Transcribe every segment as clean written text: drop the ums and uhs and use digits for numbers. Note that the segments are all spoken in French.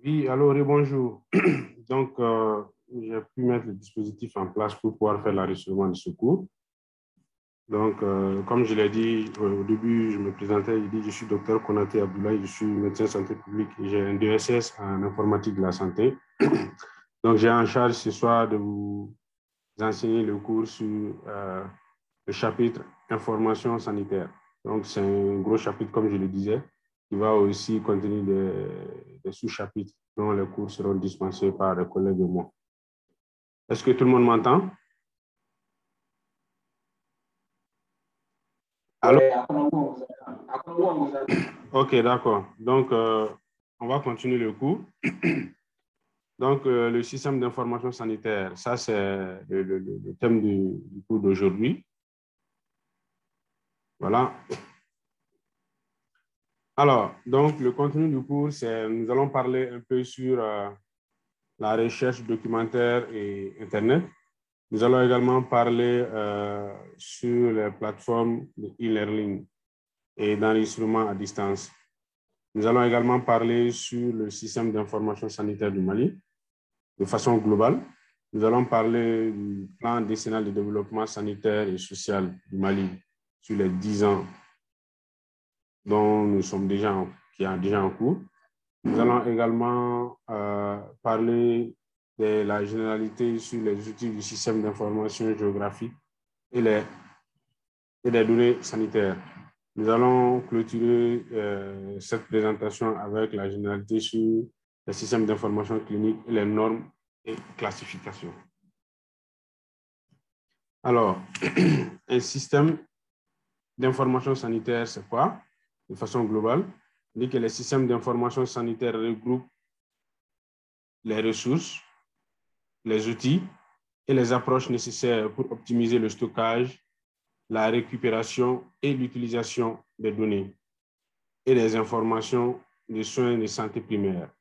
Oui, alors, bonjour. Donc, j'ai pu mettre le dispositif en place pour pouvoir faire l'enregistrement de ce cours. Donc, comme je l'ai dit au début, je me présentais, je dis, je suis docteur Konaté Abdoulaye, je suis médecin santé publique et j'ai un DSS en informatique de la santé. Donc, j'ai en charge ce soir de vous enseigner le cours sur le chapitre information sanitaire. Donc, c'est un gros chapitre, comme je le disais, qui va aussi contenir des sous-chapitres dont les cours seront dispensés par les collègues de moi. Est-ce que tout le monde m'entend? Allô? Ok, d'accord. Donc, on va continuer le cours. Donc, le système d'information sanitaire, ça, c'est le thème du cours d'aujourd'hui. Voilà. Alors, donc, le contenu du cours, c'est nous allons parler un peu sur la recherche documentaire et Internet. Nous allons également parler sur les plateformes de e-learning et d'enregistrement à distance. Nous allons également parler sur le système d'information sanitaire du Mali de façon globale. Nous allons parler du plan décennal de développement sanitaire et social du Mali sur les 10 ans dont nous sommes qui est déjà en cours. Nous allons également parler de la généralité sur les outils du système d'information géographique et des données sanitaires. Nous allons clôturer cette présentation avec la généralité sur les systèmes d'information clinique et les normes et classifications. Alors, un système d'information sanitaire, c'est quoi? De façon globale, on dit que les systèmes d'information sanitaire regroupent les ressources, les outils et les approches nécessaires pour optimiser le stockage, la récupération et l'utilisation des données et des informations de soins de santé primaire.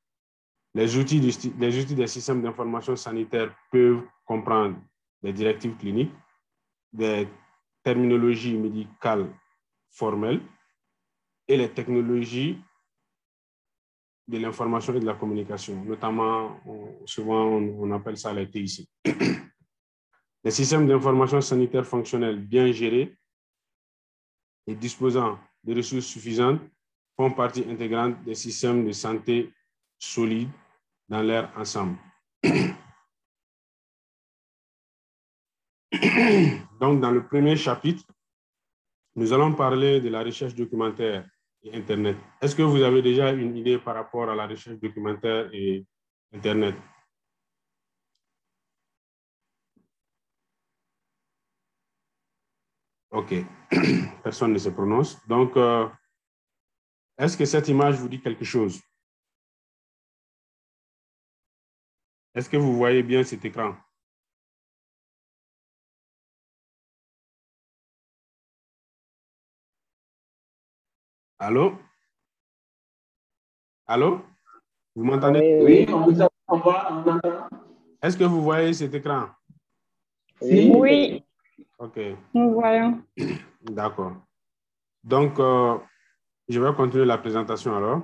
Les outils des systèmes d'information sanitaire peuvent comprendre des directives cliniques, des terminologies médicales formelles et les technologies de l'information et de la communication, notamment, souvent on appelle ça les TIC. Les systèmes d'information sanitaire fonctionnels bien gérés et disposant de ressources suffisantes font partie intégrante des systèmes de santé solides dans leur ensemble. Donc, dans le premier chapitre, nous allons parler de la recherche documentaire et Internet. Est-ce que vous avez déjà une idée par rapport à la recherche documentaire et Internet? OK. Personne ne se prononce. Donc, est-ce que cette image vous dit quelque chose? Est-ce que vous voyez bien cet écran? Allô? Allô? Vous m'entendez? Oui, on vous entend. Est-ce que vous voyez cet écran? Oui. OK. Nous voyons. D'accord. Donc, je vais continuer la présentation alors.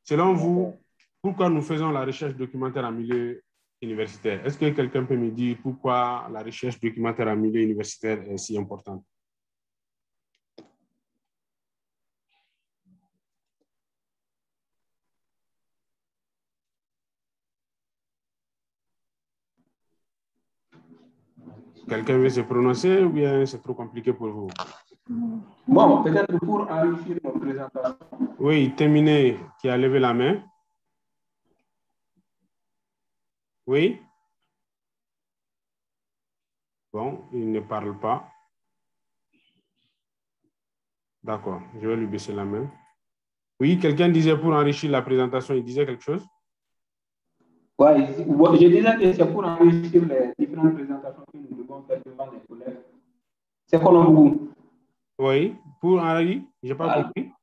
Selon vous, pourquoi nous faisons la recherche documentaire en milieu universitaire? Est-ce que quelqu'un peut me dire pourquoi la recherche documentaire en milieu universitaire est si importante? Quelqu'un veut se prononcer ou bien c'est trop compliqué pour vous? Bon, peut-être pour enrichir notre présentation. Oui, Terminé, qui a levé la main. Oui? Bon, il ne parle pas. D'accord, je vais lui baisser la main. Oui, quelqu'un disait pour enrichir la présentation, il disait quelque chose? Oui, je disais que c'est pour enrichir les différentes présentations que nous devons faire devant les collègues. C'est comme vous. Oui, pour enrichir, je n'ai pas compris.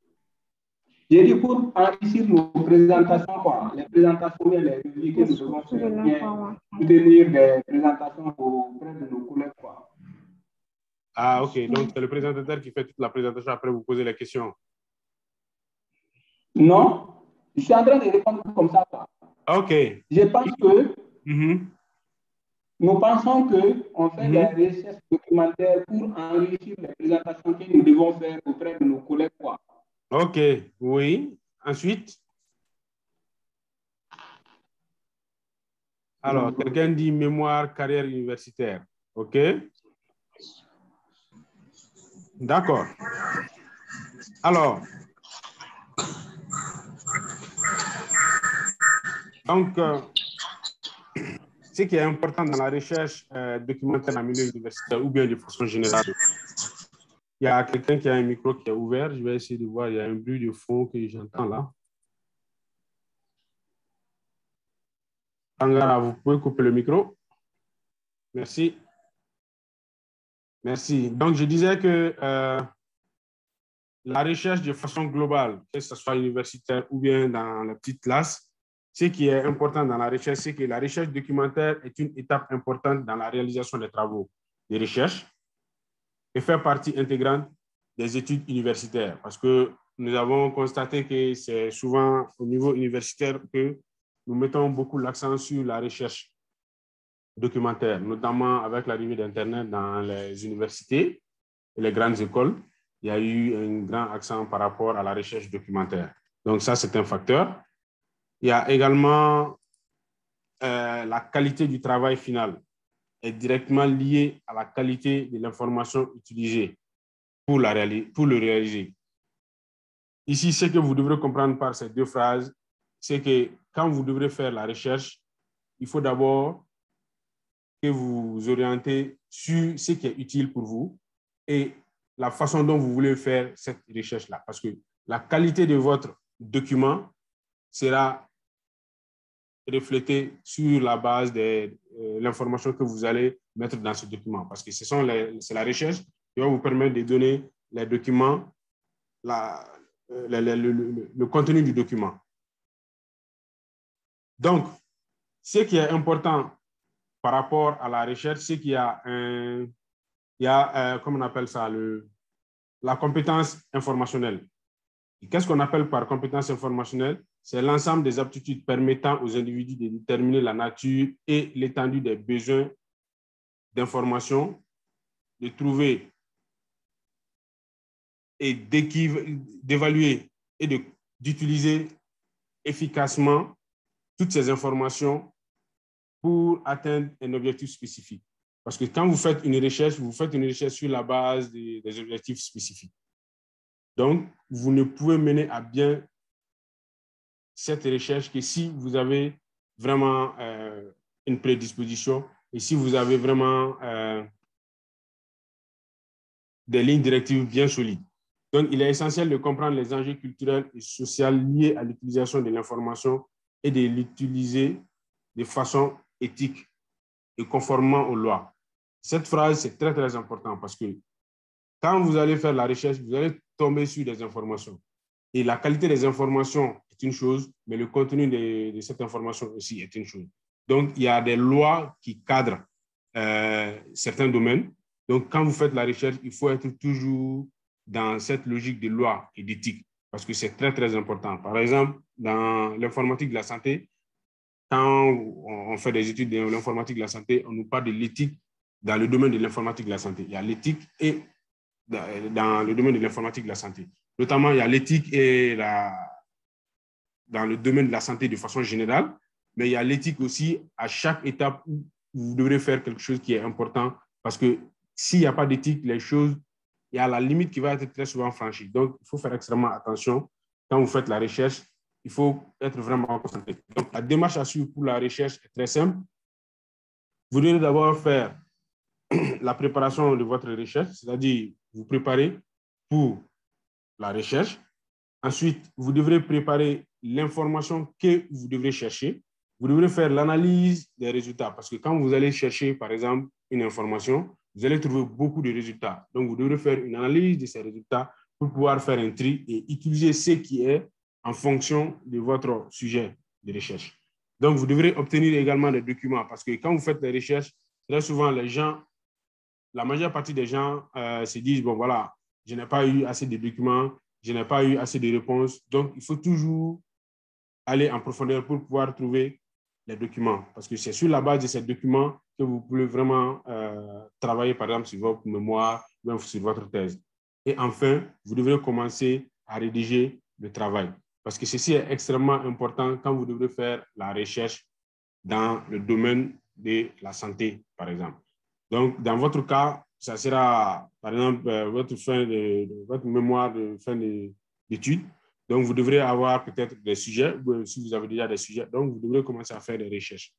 J'ai dit pour enrichir nos présentations, quoi. Les présentations et les revues que nous devons faire, bien soutenir des présentations auprès de nos collègues, quoi. Ah, ok. Donc, c'est le présentateur qui fait toute la présentation. Après, vous posez les questions. Non. Je suis en train de répondre comme ça, quoi. OK. Je pense que Mhm. nous pensons qu'on fait des Mhm. recherches documentaires pour enrichir les présentations que nous devons faire auprès de nos collègues, quoi. OK, oui. Ensuite, alors, quelqu'un dit mémoire, carrière universitaire. OK? D'accord. Alors, donc, ce qui est important dans la recherche documentaire en milieu universitaire ou bien de façon générale, il y a quelqu'un qui a un micro qui est ouvert. Je vais essayer de voir, il y a un bruit de fond que j'entends là. Tangara, vous pouvez couper le micro. Merci. Merci. Donc, je disais que la recherche de façon globale, que ce soit universitaire ou bien dans la petite classe, ce qui est important dans la recherche, c'est que la recherche documentaire est une étape importante dans la réalisation des travaux de recherche et fait partie intégrante des études universitaires parce que nous avons constaté que c'est souvent au niveau universitaire que nous mettons beaucoup l'accent sur la recherche documentaire, notamment avec l'arrivée d'Internet dans les universités et les grandes écoles. Il y a eu un grand accent par rapport à la recherche documentaire. Donc ça, c'est un facteur. Il y a également la qualité du travail final est directement liée à la qualité de l'information utilisée pour le réaliser. Ici, ce que vous devrez comprendre par ces deux phrases, c'est que quand vous devrez faire la recherche, il faut d'abord que vous vous orientez sur ce qui est utile pour vous et la façon dont vous voulez faire cette recherche-là. Parce que la qualité de votre document sera reflétée sur la base de l'information que vous allez mettre dans ce document. Parce que c'est la recherche qui va vous permettre de donner les documents, le contenu du document. Donc, ce qui est important par rapport à la recherche, c'est qu'il y a comment on appelle ça, la compétence informationnelle. Qu'est-ce qu'on appelle par compétence informationnelle? C'est l'ensemble des aptitudes permettant aux individus de déterminer la nature et l'étendue des besoins d'information, de trouver et d'évaluer et d'utiliser efficacement toutes ces informations pour atteindre un objectif spécifique. Parce que quand vous faites une recherche sur la base des objectifs spécifiques. Donc, vous ne pouvez mener à bien cette recherche que si vous avez vraiment une prédisposition et si vous avez vraiment des lignes directives bien solides. Donc, il est essentiel de comprendre les enjeux culturels et sociaux liés à l'utilisation de l'information et de l'utiliser de façon éthique et conformément aux lois. Cette phrase, c'est très, très important parce que quand vous allez faire la recherche, vous allez tomber sur des informations. Et la qualité des informations est une chose, mais le contenu de cette information aussi est une chose. Donc, il y a des lois qui cadrent certains domaines. Donc, quand vous faites la recherche, il faut être toujours dans cette logique de loi et d'éthique, parce que c'est très, très important. Par exemple, dans l'informatique de la santé, quand on fait des études de l'informatique de la santé, on nous parle de l'éthique dans le domaine de l'informatique de la santé. Il y a l'éthique et dans le domaine de l'informatique de la santé. Notamment, il y a l'éthique et dans le domaine de la santé de façon générale, mais il y a l'éthique aussi à chaque étape où vous devrez faire quelque chose qui est important parce que s'il n'y a pas d'éthique, les choses, il y a la limite qui va être très souvent franchie. Donc, il faut faire extrêmement attention quand vous faites la recherche. Il faut être vraiment concentré. Donc, la démarche à suivre pour la recherche est très simple. Vous devez d'abord faire la préparation de votre recherche, c'est-à-dire vous préparez pour la recherche. Ensuite, vous devrez préparer l'information que vous devrez chercher. Vous devrez faire l'analyse des résultats parce que quand vous allez chercher, par exemple, une information, vous allez trouver beaucoup de résultats. Donc, vous devrez faire une analyse de ces résultats pour pouvoir faire un tri et utiliser ce qui est en fonction de votre sujet de recherche. Donc, vous devrez obtenir également des documents parce que quand vous faites des recherches, très souvent, la majeure partie des gens se disent, bon, voilà, je n'ai pas eu assez de documents, je n'ai pas eu assez de réponses. Donc, il faut toujours aller en profondeur pour pouvoir trouver les documents. Parce que c'est sur la base de ces documents que vous pouvez vraiment travailler, par exemple, sur votre mémoire ou sur votre thèse. Et enfin, vous devrez commencer à rédiger le travail. Parce que ceci est extrêmement important quand vous devrez faire la recherche dans le domaine de la santé, par exemple. Donc, dans votre cas, ça sera, par exemple, votre mémoire de fin d'études. Donc, vous devrez avoir peut-être des sujets, si vous avez déjà des sujets, donc vous devrez commencer à faire des recherches.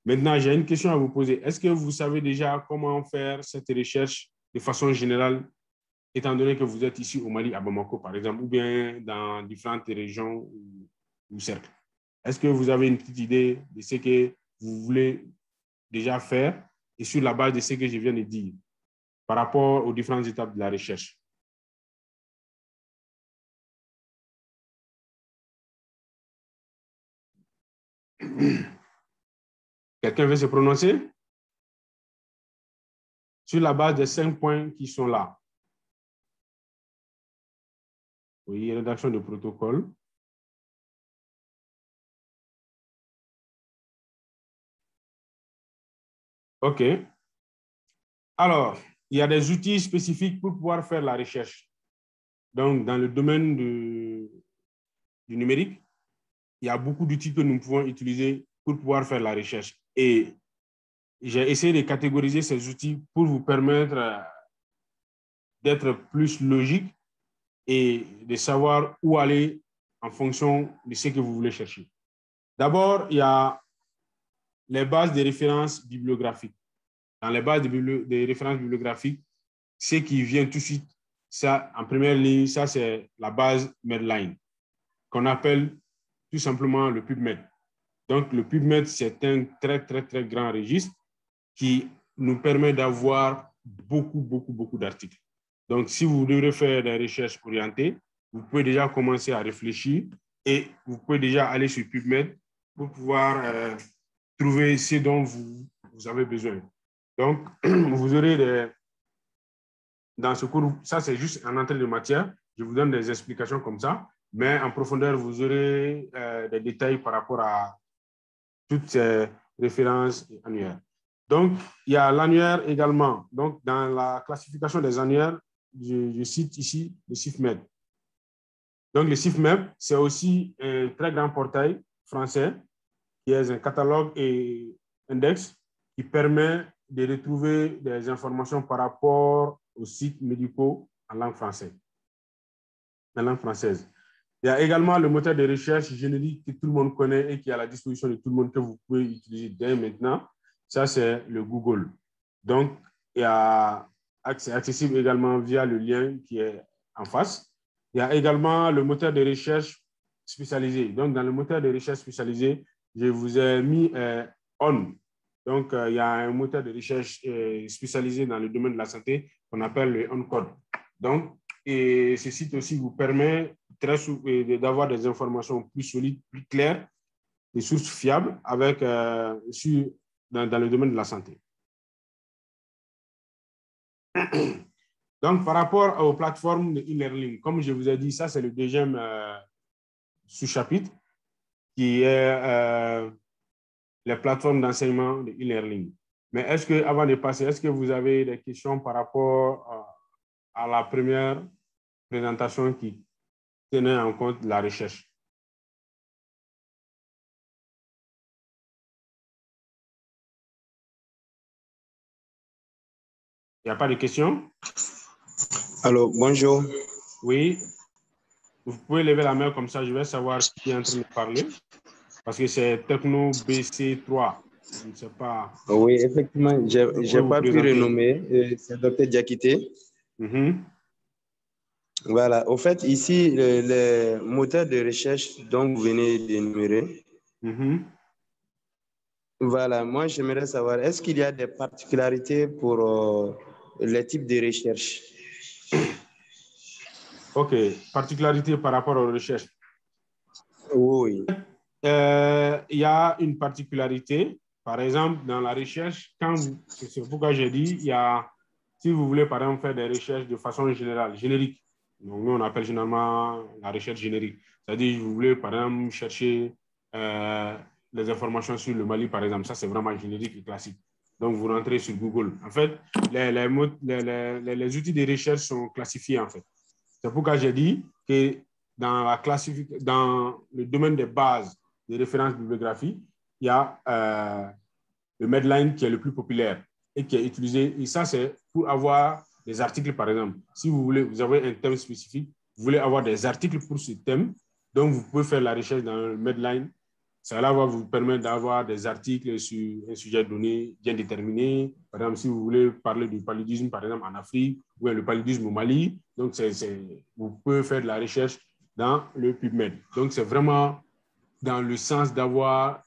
Maintenant, j'ai une question à vous poser. Est-ce que vous savez déjà comment faire cette recherche de façon générale, étant donné que vous êtes ici au Mali, à Bamako, par exemple, ou bien dans différentes régions ou cercles? Est-ce que vous avez une petite idée de ce que vous voulez déjà faire et sur la base de ce que je viens de dire par rapport aux différentes étapes de la recherche? Quelqu'un veut se prononcer? Sur la base des 5 points qui sont là. Oui, rédaction de protocole. OK. Alors, il y a des outils spécifiques pour pouvoir faire la recherche. Donc, dans le domaine du numérique, il y a beaucoup d'outils que nous pouvons utiliser pour pouvoir faire la recherche. Et j'ai essayé de catégoriser ces outils pour vous permettre d'être plus logique et de savoir où aller en fonction de ce que vous voulez chercher. D'abord, il y a les bases de références bibliographiques. Dans les bases de références bibliographiques, ce qui vient tout de suite, ça, en première ligne, ça, c'est la base Medline, qu'on appelle tout simplement le PubMed. Donc, le PubMed, c'est un très, très, très grand registre qui nous permet d'avoir beaucoup d'articles. Donc, si vous devrez faire des recherches orientées, vous pouvez déjà commencer à réfléchir et vous pouvez déjà aller sur PubMed pour pouvoir trouver ce dont vous avez besoin. Donc, vous aurez dans ce cours, ça c'est juste en entrée de matière, je vous donne des explications comme ça, mais en profondeur, vous aurez des détails par rapport à toutes ces références annuaires. Donc, il y a l'annuaire également. Donc, dans la classification des annuaires, je cite ici le CIFMED. Donc, le CIFMED, c'est aussi un très grand portail français qui est un catalogue et index qui permet de retrouver des informations par rapport aux sites médicaux en langue française. Il y a également le moteur de recherche générique que tout le monde connaît et qui est à la disposition de tout le monde, que vous pouvez utiliser dès maintenant. Ça, c'est le Google. Donc, c'est accessible également via le lien qui est en face. Il y a également le moteur de recherche spécialisé. Donc, dans le moteur de recherche spécialisé, je vous ai mis ON. Donc, il y a un moteur de recherche spécialisé dans le domaine de la santé qu'on appelle le OnCode. Donc, et ce site aussi vous permet d'avoir des informations plus solides, plus claires, des sources fiables avec, dans le domaine de la santé. Donc, par rapport aux plateformes de e-learning, comme je vous ai dit, ça, c'est le deuxième sous-chapitre qui est les plateformes d'enseignement de e-learning. Mais est-ce que, avant de passer, est-ce que vous avez des questions par rapport à la première présentation qui tenait en compte la recherche? Il n'y a pas de questions? Allô, bonjour. Oui. Vous pouvez lever la main comme ça, je vais savoir qui est en train de parler. Parce que c'est Techno BC3. Je ne sais pas. Oui, effectivement, je n'ai pas pu renommer. C'est Dr Diakité. Voilà. Au fait, ici, les moteurs de recherche dont vous venez d'énumérer, voilà, moi, j'aimerais savoir, est-ce qu'il y a des particularités pour les types de recherche? OK. Particularité par rapport aux recherches. Oui. Il y a une particularité. Par exemple, dans la recherche, c'est pourquoi j'ai dit, si vous voulez, par exemple, faire des recherches de façon générale, générique. Donc, nous, on appelle généralement la recherche générique. C'est-à-dire, vous voulez, par exemple, chercher les informations sur le Mali, par exemple. Ça, c'est vraiment générique et classique. Donc, vous rentrez sur Google. En fait, les outils de recherche sont classifiés, en fait. C'est pourquoi j'ai dit que dans le domaine des bases de références bibliographiques, il y a le Medline qui est le plus populaire et qui est utilisé. Et ça, c'est pour avoir des articles, par exemple. Si vous voulez, vous avez un thème spécifique, vous voulez avoir des articles pour ce thème, donc vous pouvez faire la recherche dans le Medline. Cela va vous permettre d'avoir des articles sur un sujet donné bien déterminé. Par exemple, si vous voulez parler du paludisme, par exemple, en Afrique, ou le paludisme au Mali, donc vous pouvez faire de la recherche dans le PubMed. Donc, c'est vraiment dans le sens d'avoir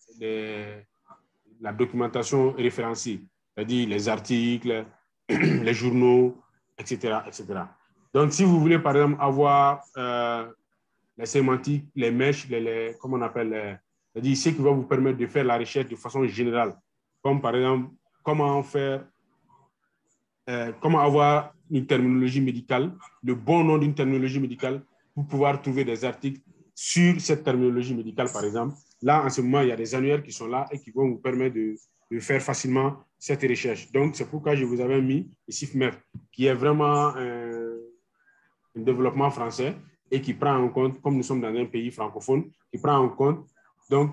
la documentation référencée, c'est-à-dire les articles, les journaux, etc., etc. Donc, si vous voulez, par exemple, avoir les sémantiques, les mèches, comment on appelle, c'est-à-dire ce qui va vous permettre de faire la recherche de façon générale, comme par exemple, comment avoir une terminologie médicale, le bon nom d'une terminologie médicale pour pouvoir trouver des articles sur cette terminologie médicale, par exemple. Là, en ce moment, il y a des annuaires qui sont là et qui vont vous permettre de faire facilement cette recherche. Donc, c'est pourquoi je vous avais mis le CIFMEF, qui est vraiment un développement français et qui prend en compte, comme nous sommes dans un pays francophone, qui prend en compte donc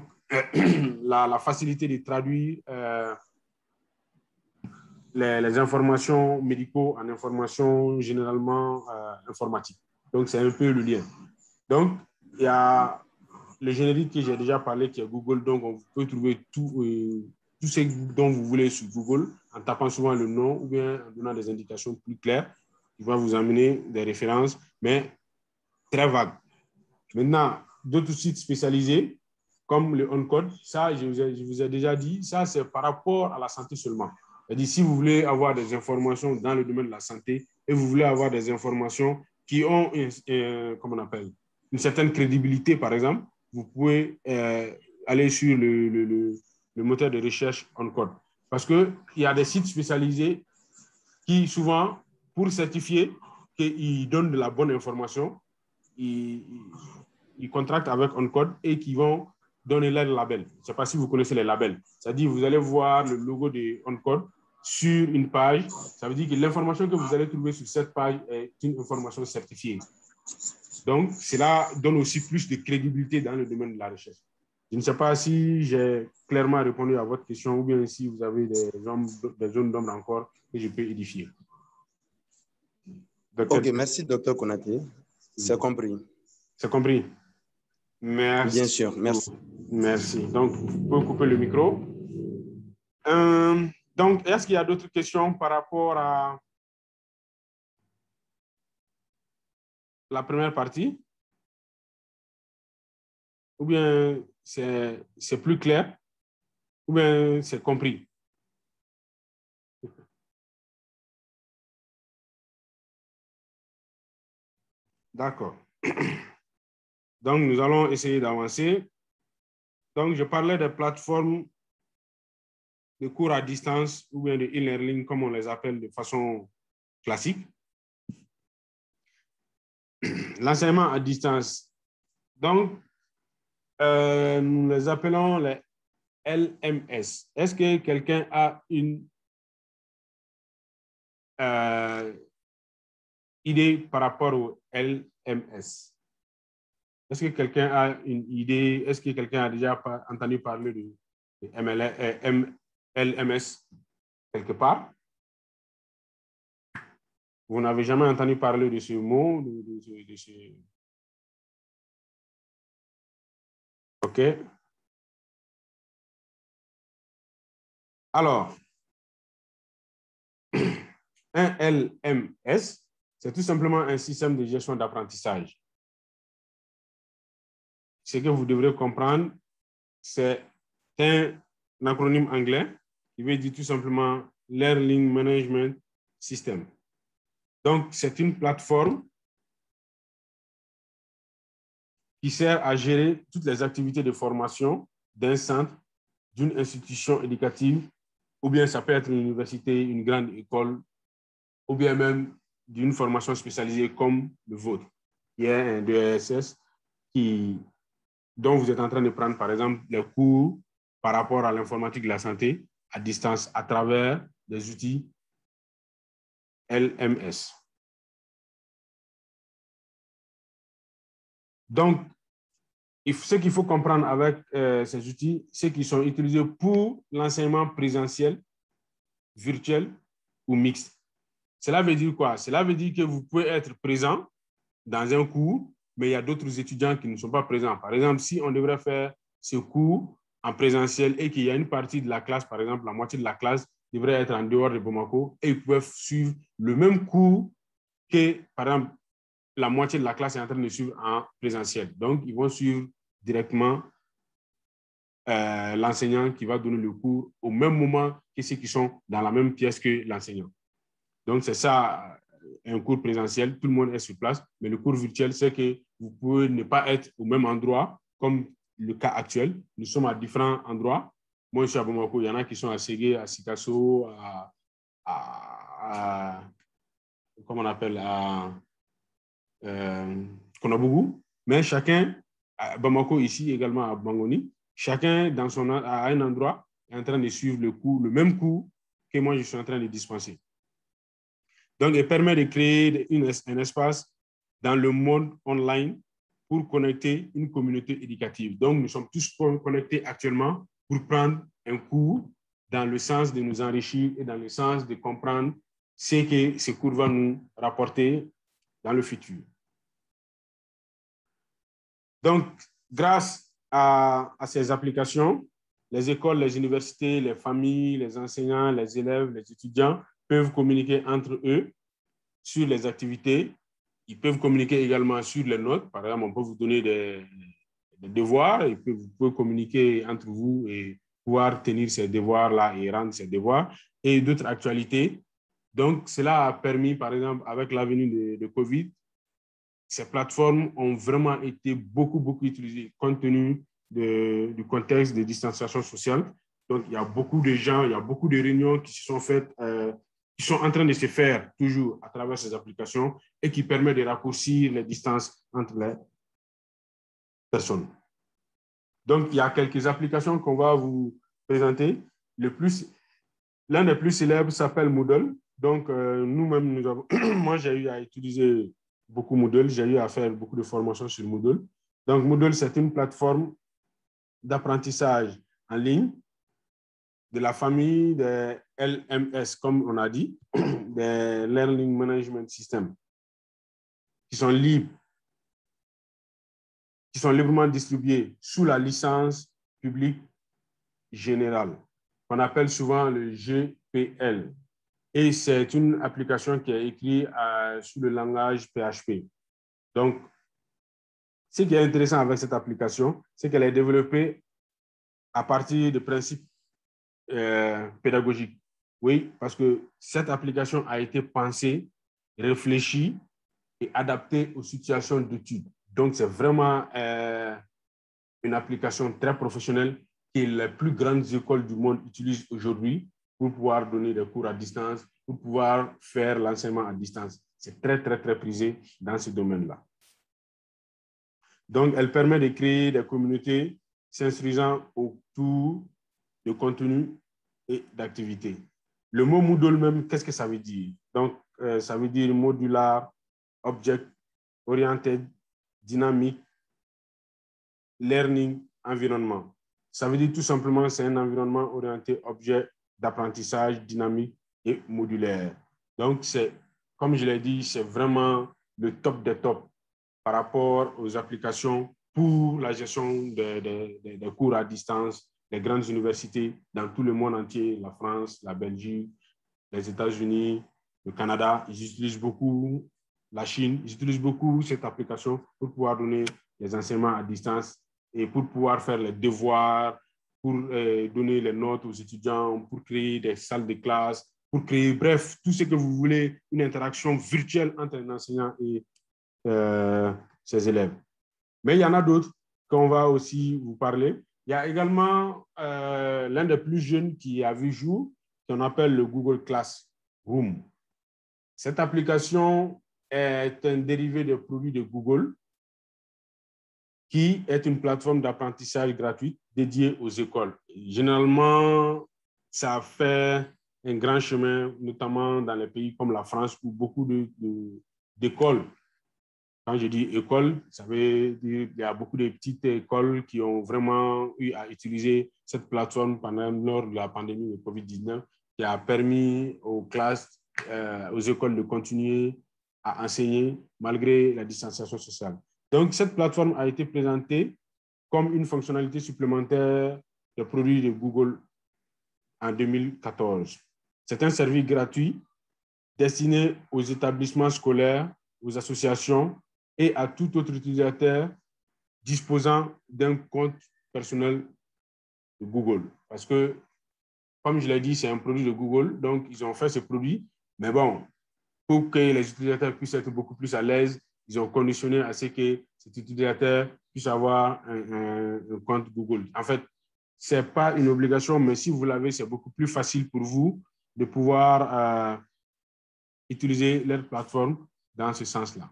la facilité de traduire les informations médicaux en informations généralement informatiques. Donc, c'est un peu le lien. Donc, il y a le générique que j'ai déjà parlé, qui est Google. Donc, on peut trouver tout ce dont vous voulez sur Google en tapant souvent le nom ou bien en donnant des indications plus claires qui vont vous amener des références, mais très vagues. Maintenant, d'autres sites spécialisés, comme le OnCode, ça, je vous ai déjà dit, ça, c'est par rapport à la santé seulement. C'est-à-dire, si vous voulez avoir des informations dans le domaine de la santé et vous voulez avoir des informations qui ont comment on appelle, une certaine crédibilité, par exemple, vous pouvez aller sur le moteur de recherche OnCode. Parce qu'il y a des sites spécialisés qui, souvent, pour certifier qu'ils donnent de la bonne information, ils contractent avec OnCode et qui vont donner leur label. Je ne sais pas si vous connaissez les labels. C'est-à-dire, vous allez voir le logo de OnCode sur une page. Ça veut dire que l'information que vous allez trouver sur cette page est une information certifiée. Donc, cela donne aussi plus de crédibilité dans le domaine de la recherche. Je ne sais pas si j'ai clairement répondu à votre question ou bien si vous avez des zones d'ombre encore que je peux édifier. Docteur. Ok, merci, docteur Konaté. C'est compris. C'est compris. Merci. Bien sûr, merci. Merci. Donc, vous pouvez couper le micro. Donc, est-ce qu'il y a d'autres questions par rapport à la première partie? Ou bien c'est plus clair? Ou bien c'est compris? D'accord. Donc, nous allons essayer d'avancer. Donc, je parlais des plateformes de cours à distance ou bien de e-learning, comme on les appelle de façon classique. L'enseignement à distance. Donc, nous les appelons les LMS. Est-ce que quelqu'un a une idée par rapport au LMS? Est-ce que quelqu'un a une idée? Est-ce que quelqu'un a déjà entendu parler de LMS quelque part? Vous n'avez jamais entendu parler de ce mot? OK. Alors, un LMS, c'est tout simplement un système de gestion d'apprentissage. Ce que vous devrez comprendre, c'est un acronyme anglais qui veut dire tout simplement Learning Management System. Donc, c'est une plateforme qui sert à gérer toutes les activités de formation d'un centre, d'une institution éducative, ou bien ça peut être une université, une grande école, ou bien même d'une formation spécialisée comme le vôtre. Il y a un DESS qui dont vous êtes en train de prendre, par exemple, les cours par rapport à l'informatique de la santé à distance à travers des outils LMS. Donc, ce qu'il faut comprendre avec ces outils, c'est qu'ils sont utilisés pour l'enseignement présentiel, virtuel ou mixte. Cela veut dire quoi? Cela veut dire que vous pouvez être présent dans un cours, mais il y a d'autres étudiants qui ne sont pas présents. Par exemple, si on devrait faire ce cours en présentiel et qu'il y a une partie de la classe, par exemple, la moitié de la classe devrait être en dehors de Bamako et ils peuvent suivre le même cours que, par exemple, la moitié de la classe est en train de suivre en présentiel. Donc, ils vont suivre directement l'enseignant qui va donner le cours au même moment que ceux qui sont dans la même pièce que l'enseignant. Donc, c'est ça, un cours présentiel, tout le monde est sur place, mais le cours virtuel, c'est que vous pouvez ne pas être au même endroit, comme le cas actuel. Nous sommes à différents endroits. Moi, je suis à Bamako, il y en a qui sont à Ségué, à Sikasso, comment on appelle, à Konabougou, mais chacun, à Bamako ici, également à Bangoni, chacun à un endroit est en train de suivre le même cours que moi je suis en train de dispenser. Donc, il permet de créer un espace dans le monde online pour connecter une communauté éducative. Donc, nous sommes tous connectés actuellement pour prendre un cours dans le sens de nous enrichir et dans le sens de comprendre ce que ce cours va nous rapporter dans le futur. Donc, grâce à ces applications, les écoles, les universités, les familles, les enseignants, les élèves, les étudiants peuvent communiquer entre eux sur les activités. Ils peuvent communiquer également sur les notes. Par exemple, on peut vous donner des devoirs et vous pouvez communiquer entre vous et pouvoir tenir ces devoirs-là et rendre ces devoirs et d'autres actualités. Donc, cela a permis, par exemple, avec la venue de COVID, ces plateformes ont vraiment été beaucoup utilisées compte tenu du contexte de distanciation sociale. Donc, il y a beaucoup de gens, il y a beaucoup de réunions qui se sont faites, qui sont en train de se faire toujours à travers ces applications et qui permettent de raccourcir les distances entre les personnes. Donc, il y a quelques applications qu'on va vous présenter. L'un des plus célèbres s'appelle Moodle. Donc, nous-mêmes, moi, j'ai eu à utiliser beaucoup Moodle. J'ai eu à faire beaucoup de formations sur Moodle. Donc, Moodle, c'est une plateforme d'apprentissage en ligne de la famille des LMS, comme on a dit, des Learning Management Systems, qui sont libres, qui sont librement distribués sous la licence publique générale, qu'on appelle souvent le GPL. Et c'est une application qui est écrite sous le langage PHP. Donc, ce qui est intéressant avec cette application, c'est qu'elle est développée à partir de principes pédagogiques. Oui, parce que cette application a été pensée, réfléchie et adaptée aux situations d'études. Donc, c'est vraiment une application très professionnelle que les plus grandes écoles du monde utilisent aujourd'hui pour pouvoir donner des cours à distance, pour pouvoir faire l'enseignement à distance. C'est très prisé dans ce domaine-là. Donc, elle permet de créer des communautés s'instruisant autour de contenus et d'activités. Le mot Moodle même, qu'est-ce que ça veut dire? Donc, ça veut dire modular, object oriented, dynamique, learning, environnement. Ça veut dire tout simplement c'est un environnement orienté objet d'apprentissage dynamique et modulaire. Donc, comme je l'ai dit, c'est vraiment le top des tops par rapport aux applications pour la gestion des cours à distance des grandes universités dans tout le monde entier, la France, la Belgique, les États-Unis, le Canada. Ils utilisent beaucoup la Chine, ils utilisent beaucoup cette application pour pouvoir donner les enseignements à distance et pour pouvoir faire les devoirs, pour donner les notes aux étudiants, pour créer des salles de classe, pour créer, bref, tout ce que vous voulez, une interaction virtuelle entre un enseignant et ses élèves. Mais il y en a d'autres qu'on va aussi vous parler. Il y a également l'un des plus jeunes qui a vu jour, qu'on appelle le Google Classroom. Cette application est un dérivé des produits de Google qui est une plateforme d'apprentissage gratuite dédiée aux écoles. Généralement, ça fait un grand chemin, notamment dans les pays comme la France, où beaucoup d'écoles, quand je dis école, ça veut dire qu'il y a beaucoup de petites écoles qui ont vraiment eu à utiliser cette plateforme lors de la pandémie de COVID-19, qui a permis aux classes, aux écoles de continuer à enseigner malgré la distanciation sociale. Donc, cette plateforme a été présentée comme une fonctionnalité supplémentaire des produits de Google en 2014. C'est un service gratuit destiné aux établissements scolaires, aux associations et à tout autre utilisateur disposant d'un compte personnel de Google. Parce que, comme je l'ai dit, c'est un produit de Google, donc ils ont fait ce produit. Mais bon, pour que les utilisateurs puissent être beaucoup plus à l'aise, ils ont conditionné à ce que cet utilisateur puisse avoir un compte Google. En fait, ce n'est pas une obligation, mais si vous l'avez, c'est beaucoup plus facile pour vous de pouvoir utiliser leur plateforme dans ce sens-là.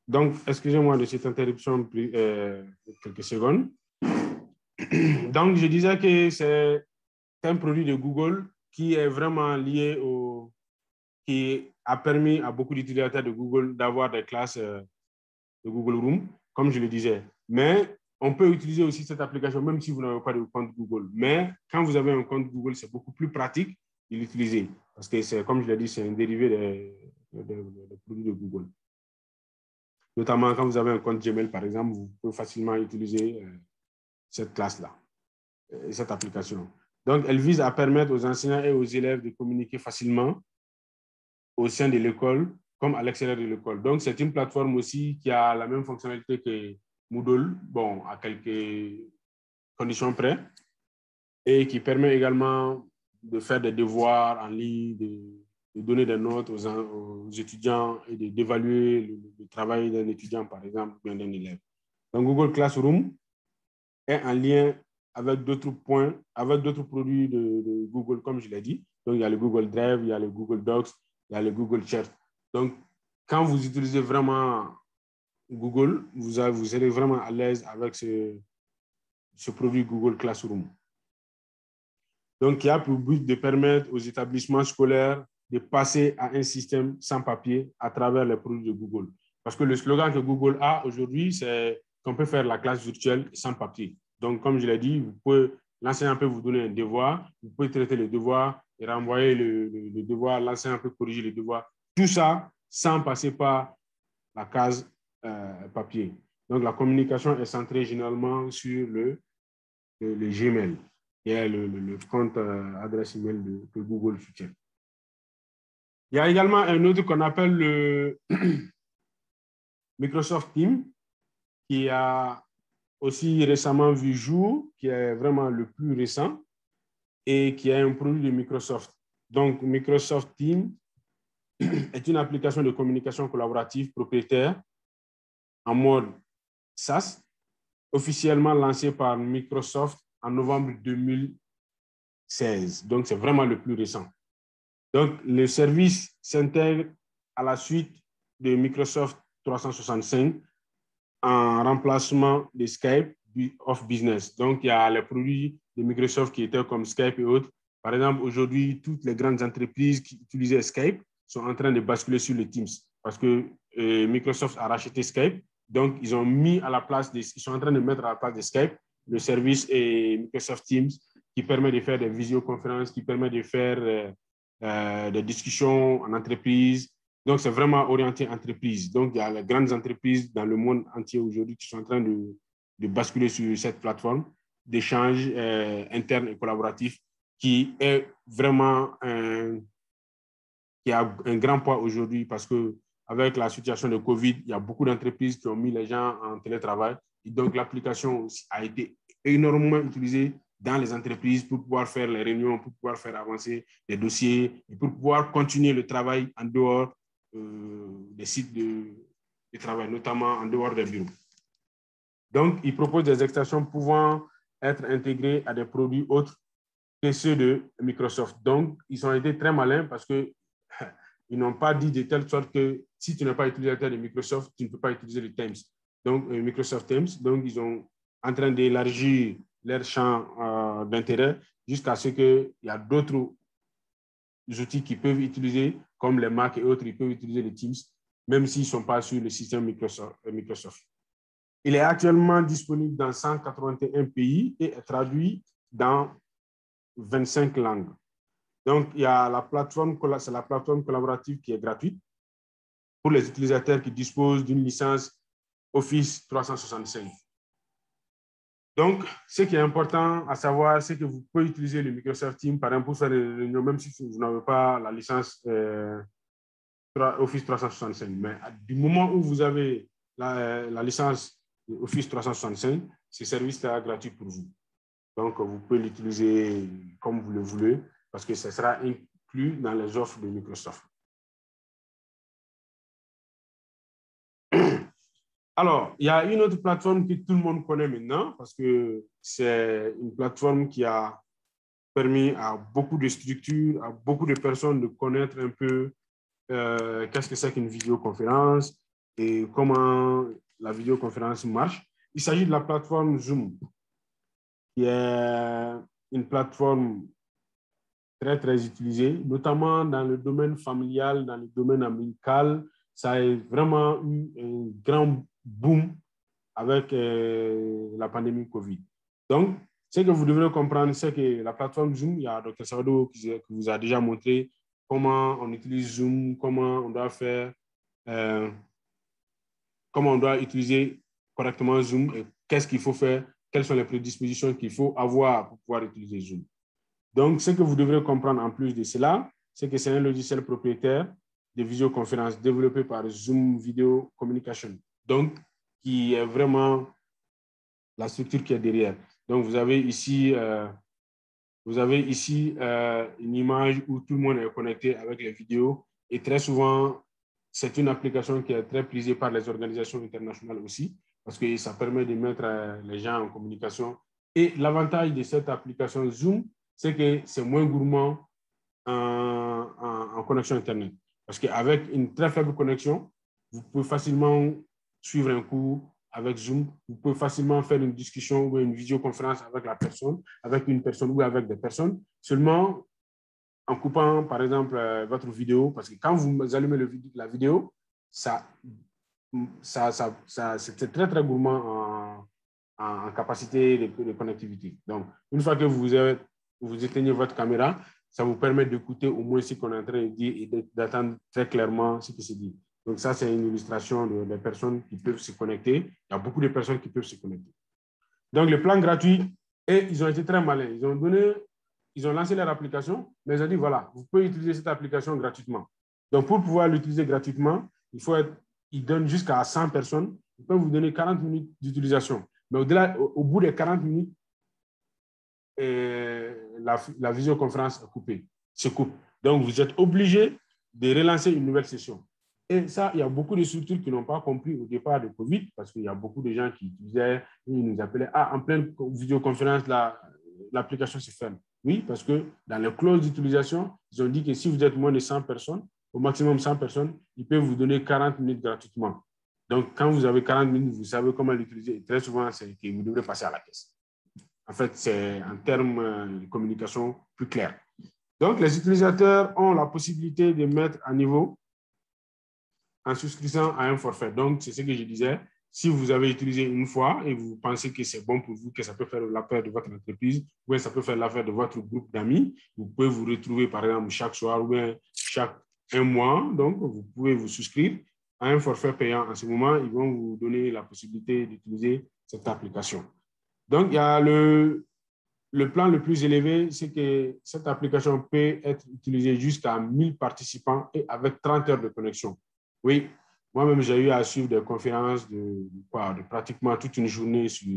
Donc, excusez-moi de cette interruption quelques secondes. Donc, je disais que c'est un produit de Google qui est vraiment lié qui a permis à beaucoup d'utilisateurs de Google d'avoir des classes de Google Room, comme je le disais. Mais on peut utiliser aussi cette application même si vous n'avez pas de compte Google. Mais quand vous avez un compte Google, c'est beaucoup plus pratique de l'utiliser parce que, c'est, comme je l'ai dit, c'est un dérivé des produits de Google. Notamment quand vous avez un compte Gmail, par exemple, vous pouvez facilement utiliser cette classe-là, cette application. Donc, elle vise à permettre aux enseignants et aux élèves de communiquer facilement au sein de l'école comme à l'extérieur de l'école. Donc, c'est une plateforme aussi qui a la même fonctionnalité que Moodle, bon, à quelques conditions près, et qui permet également de faire des devoirs en ligne, de donner des notes aux étudiants et d'évaluer le travail d'un étudiant, par exemple, ou d'un élève. Donc, Google Classroom est en lien avec d'autres points, avec d'autres produits de Google, comme je l'ai dit. Donc, il y a le Google Drive, il y a le Google Docs, il y a le Google Chat. Donc, quand vous utilisez vraiment Google, vous serez vraiment à l'aise avec ce produit Google Classroom. Donc, il y a pour but de permettre aux établissements scolaires de passer à un système sans papier à travers les produits de Google. Parce que le slogan que Google a aujourd'hui, c'est qu'on peut faire la classe virtuelle sans papier. Donc, comme je l'ai dit, l'enseignant peut vous donner un devoir, vous pouvez traiter le devoir et renvoyer le devoir, l'enseignant peut corriger le devoir. Tout ça sans passer par la case papier. Donc, la communication est centrée généralement sur le Gmail, qui est le compte adresse email que Google soutient. Il y a également un autre qu'on appelle le Microsoft Teams, qui a aussi récemment vu jour, qui est vraiment le plus récent et qui est un produit de Microsoft. Donc, Microsoft Teams est une application de communication collaborative propriétaire en mode SaaS, officiellement lancée par Microsoft en novembre 2016. Donc, c'est vraiment le plus récent. Donc, le service s'intègre à la suite de Microsoft 365 en remplacement de Skype of Business. Donc, il y a les produits de Microsoft qui étaient comme Skype et autres. Par exemple, aujourd'hui, toutes les grandes entreprises qui utilisaient Skype sont en train de basculer sur le Teams parce que Microsoft a racheté Skype. Donc, ils sont en train de mettre à la place de Skype le service Microsoft Teams qui permet de faire des visioconférences, qui permet de faire des discussions en entreprise. Donc, c'est vraiment orienté entreprise. Donc, il y a les grandes entreprises dans le monde entier aujourd'hui qui sont en train de basculer sur cette plateforme d'échange interne et collaboratif qui est vraiment qui a un grand poids aujourd'hui parce que avec la situation de Covid, il y a beaucoup d'entreprises qui ont mis les gens en télétravail. Et donc, l'application a été énormément utilisée dans les entreprises pour pouvoir faire les réunions, pour pouvoir faire avancer les dossiers et pour pouvoir continuer le travail en dehors des sites de travail, notamment en dehors des bureaux. Donc, ils proposent des extensions pouvant être intégrées à des produits autres que ceux de Microsoft. Donc, ils ont été très malins parce qu'ils n'ont pas dit de telle sorte que si tu n'es pas utilisateur de Microsoft, tu ne peux pas utiliser le Teams. Donc, Microsoft Teams, donc ils sont en train d'élargir leur champ d'intérêt jusqu'à ce qu'il y a d'autres outils qu'ils peuvent utiliser, comme les Mac et autres, ils peuvent utiliser les Teams, même s'ils ne sont pas sur le système Microsoft. Il est actuellement disponible dans 181 pays et est traduit dans 25 langues. Donc, il y a la plateforme, c'est la plateforme collaborative qui est gratuite pour les utilisateurs qui disposent d'une licence Office 365. Donc, ce qui est important à savoir, c'est que vous pouvez utiliser le Microsoft Teams, par exemple, pour faire des réunions, même si vous n'avez pas la licence Office 365. Mais du moment où vous avez la licence Office 365, ce service sera gratuit pour vous. Donc, vous pouvez l'utiliser comme vous le voulez parce que ce sera inclus dans les offres de Microsoft. Alors, il y a une autre plateforme que tout le monde connaît maintenant parce que c'est une plateforme qui a permis à beaucoup de structures, à beaucoup de personnes de connaître un peu qu'est-ce que c'est qu'une vidéoconférence et comment la vidéoconférence marche. Il s'agit de la plateforme Zoom, qui est une plateforme très, très utilisée, notamment dans le domaine familial, dans le domaine amical. Ça a vraiment eu un grand boom avec la pandémie Covid. Donc, ce que vous devrez comprendre, c'est que la plateforme Zoom, il y a Dr. Sado qui vous a déjà montré comment on utilise Zoom, comment on doit faire, comment on doit utiliser correctement Zoom et qu'est-ce qu'il faut faire, quelles sont les prédispositions qu'il faut avoir pour pouvoir utiliser Zoom. Donc, ce que vous devrez comprendre en plus de cela, c'est que c'est un logiciel propriétaire de visioconférence développé par Zoom Video Communication. Donc, qui est vraiment la structure qui est derrière. Donc, vous avez ici une image où tout le monde est connecté avec les vidéos et très souvent, c'est une application qui est très prisée par les organisations internationales aussi parce que ça permet de mettre les gens en communication. Et l'avantage de cette application Zoom, c'est que c'est moins gourmand en connexion Internet. Parce qu'avec une très faible connexion, vous pouvez facilement suivre un cours avec Zoom. Vous pouvez facilement faire une discussion ou une visioconférence avec la personne, avec une personne ou avec des personnes, seulement en coupant, par exemple, votre vidéo. Parce que quand vous allumez la vidéo, c'est très, très gourmand en capacité de connectivité. Donc, une fois que vous éteignez votre caméra, ça vous permet d'écouter au moins ce qu'on est en train de dire et d'attendre très clairement ce qui se dit. Donc, ça, c'est une illustration des personnes qui peuvent se connecter. Il y a beaucoup de personnes qui peuvent se connecter. Donc, le plan gratuit, et ils ont été très malins. Ils ont lancé leur application, mais ils ont dit, voilà, vous pouvez utiliser cette application gratuitement. Donc, pour pouvoir l'utiliser gratuitement, ils donnent jusqu'à 100 personnes. Ils peuvent vous donner 40 minutes d'utilisation. Mais au bout des 40 minutes, la visioconférence se coupe. Donc, vous êtes obligé de relancer une nouvelle session. Et ça, il y a beaucoup de structures qui n'ont pas compris au départ de Covid, parce qu'il y a beaucoup de gens qui utilisaient, ils nous appelaient, en pleine vidéoconférence, l'application se ferme. Oui, parce que dans les clauses d'utilisation, ils ont dit que si vous êtes moins de 100 personnes, au maximum 100 personnes, ils peuvent vous donner 40 minutes gratuitement. Donc, quand vous avez 40 minutes, vous savez comment l'utiliser. Et très souvent, c'est que vous devrez passer à la caisse. En fait, c'est en termes de communication plus clair. Donc, les utilisateurs ont la possibilité de mettre à niveau en souscrivant à un forfait. Donc, c'est ce que je disais. Si vous avez utilisé une fois et vous pensez que c'est bon pour vous, que ça peut faire l'affaire de votre entreprise, ou bien ça peut faire l'affaire de votre groupe d'amis, vous pouvez vous retrouver, par exemple, chaque soir ou bien chaque un mois. Donc, vous pouvez vous souscrire à un forfait payant. En ce moment, ils vont vous donner la possibilité d'utiliser cette application. Donc, il y a le plan le plus élevé, c'est que cette application peut être utilisée jusqu'à 1000 participants et avec 30 heures de connexion. Oui, moi-même, j'ai eu à suivre des conférences de pratiquement toute une journée sur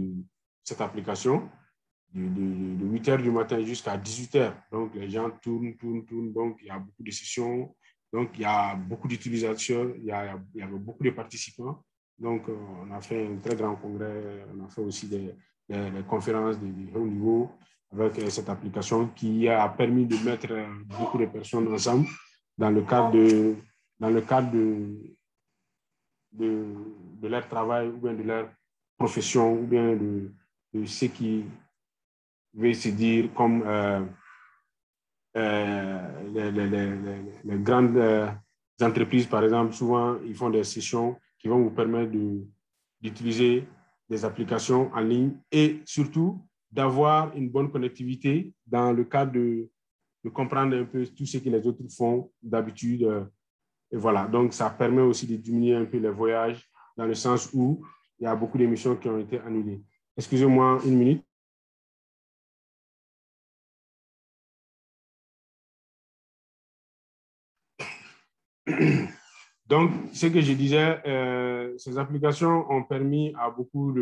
cette application, de 8 heures du matin jusqu'à 18 heures. Donc, les gens tournent. Donc, il y a beaucoup de sessions. Donc, il y a beaucoup d'utilisateurs. Il y a beaucoup de participants. Donc, on a fait un très grand congrès. On a fait aussi des conférences de haut niveau avec cette application qui a permis de mettre beaucoup de personnes ensemble dans le cadre de leur travail ou bien de leur profession ou bien de ce qui veut se dire comme les grandes entreprises, par exemple, souvent, ils font des sessions qui vont vous permettre d'utiliser des applications en ligne et surtout d'avoir une bonne connectivité dans le cadre de comprendre un peu tout ce que les autres font d'habitude. Et voilà, donc ça permet aussi de diminuer un peu les voyages dans le sens où il y a beaucoup d'émissions qui ont été annulées. Excusez-moi une minute. Donc, ce que je disais, ces applications ont permis à beaucoup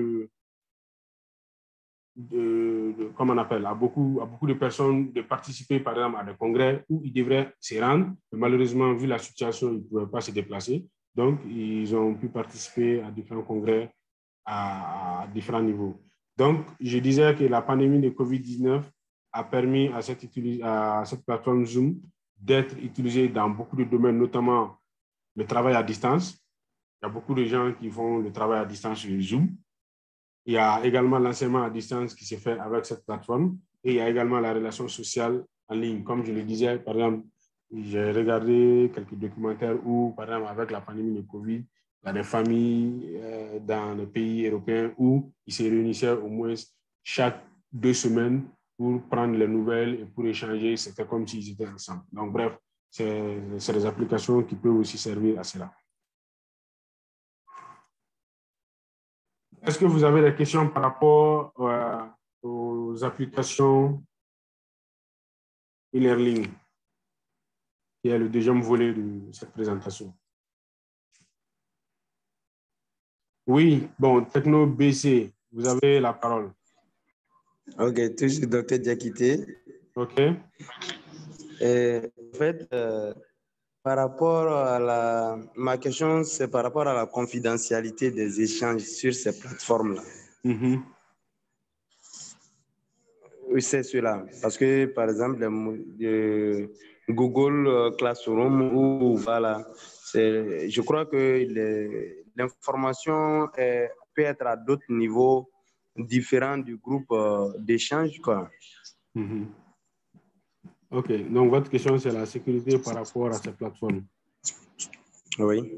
comment on appelle, à beaucoup de personnes de participer, par exemple, à des congrès où ils devraient se rendre. Mais malheureusement, vu la situation, ils ne pouvaient pas se déplacer. Donc, ils ont pu participer à différents congrès à différents niveaux. Donc, je disais que la pandémie de COVID-19 a permis à cette plateforme Zoom d'être utilisée dans beaucoup de domaines, notamment le travail à distance. Il y a beaucoup de gens qui font le travail à distance sur Zoom. Il y a également l'enseignement à distance qui se fait avec cette plateforme et il y a également la relation sociale en ligne. Comme je le disais, par exemple, j'ai regardé quelques documentaires où, par exemple, avec la pandémie de Covid, il y a des familles dans les pays européens où ils se réunissaient au moins chaque 2 semaines pour prendre les nouvelles et pour échanger. C'était comme s'ils étaient ensemble. Donc, bref, c'est des applications qui peuvent aussi servir à cela. Est-ce que vous avez des questions par rapport aux applications e-learning, qui est le deuxième volet de cette présentation? Oui, bon, Techno BC, vous avez la parole. Ok, toujours Dr. Diakité. Ok. En fait, par rapport à ma question, c'est par rapport à la confidentialité des échanges sur ces plateformes-là. Mm-hmm. Oui, c'est cela. Parce que, par exemple, Google Classroom, ou voilà, je crois que l'information peut être à d'autres niveaux différents du groupe d'échange, quoi. Mm-hmm. Ok, donc votre question, c'est la sécurité par rapport à ces plateformes. Oui.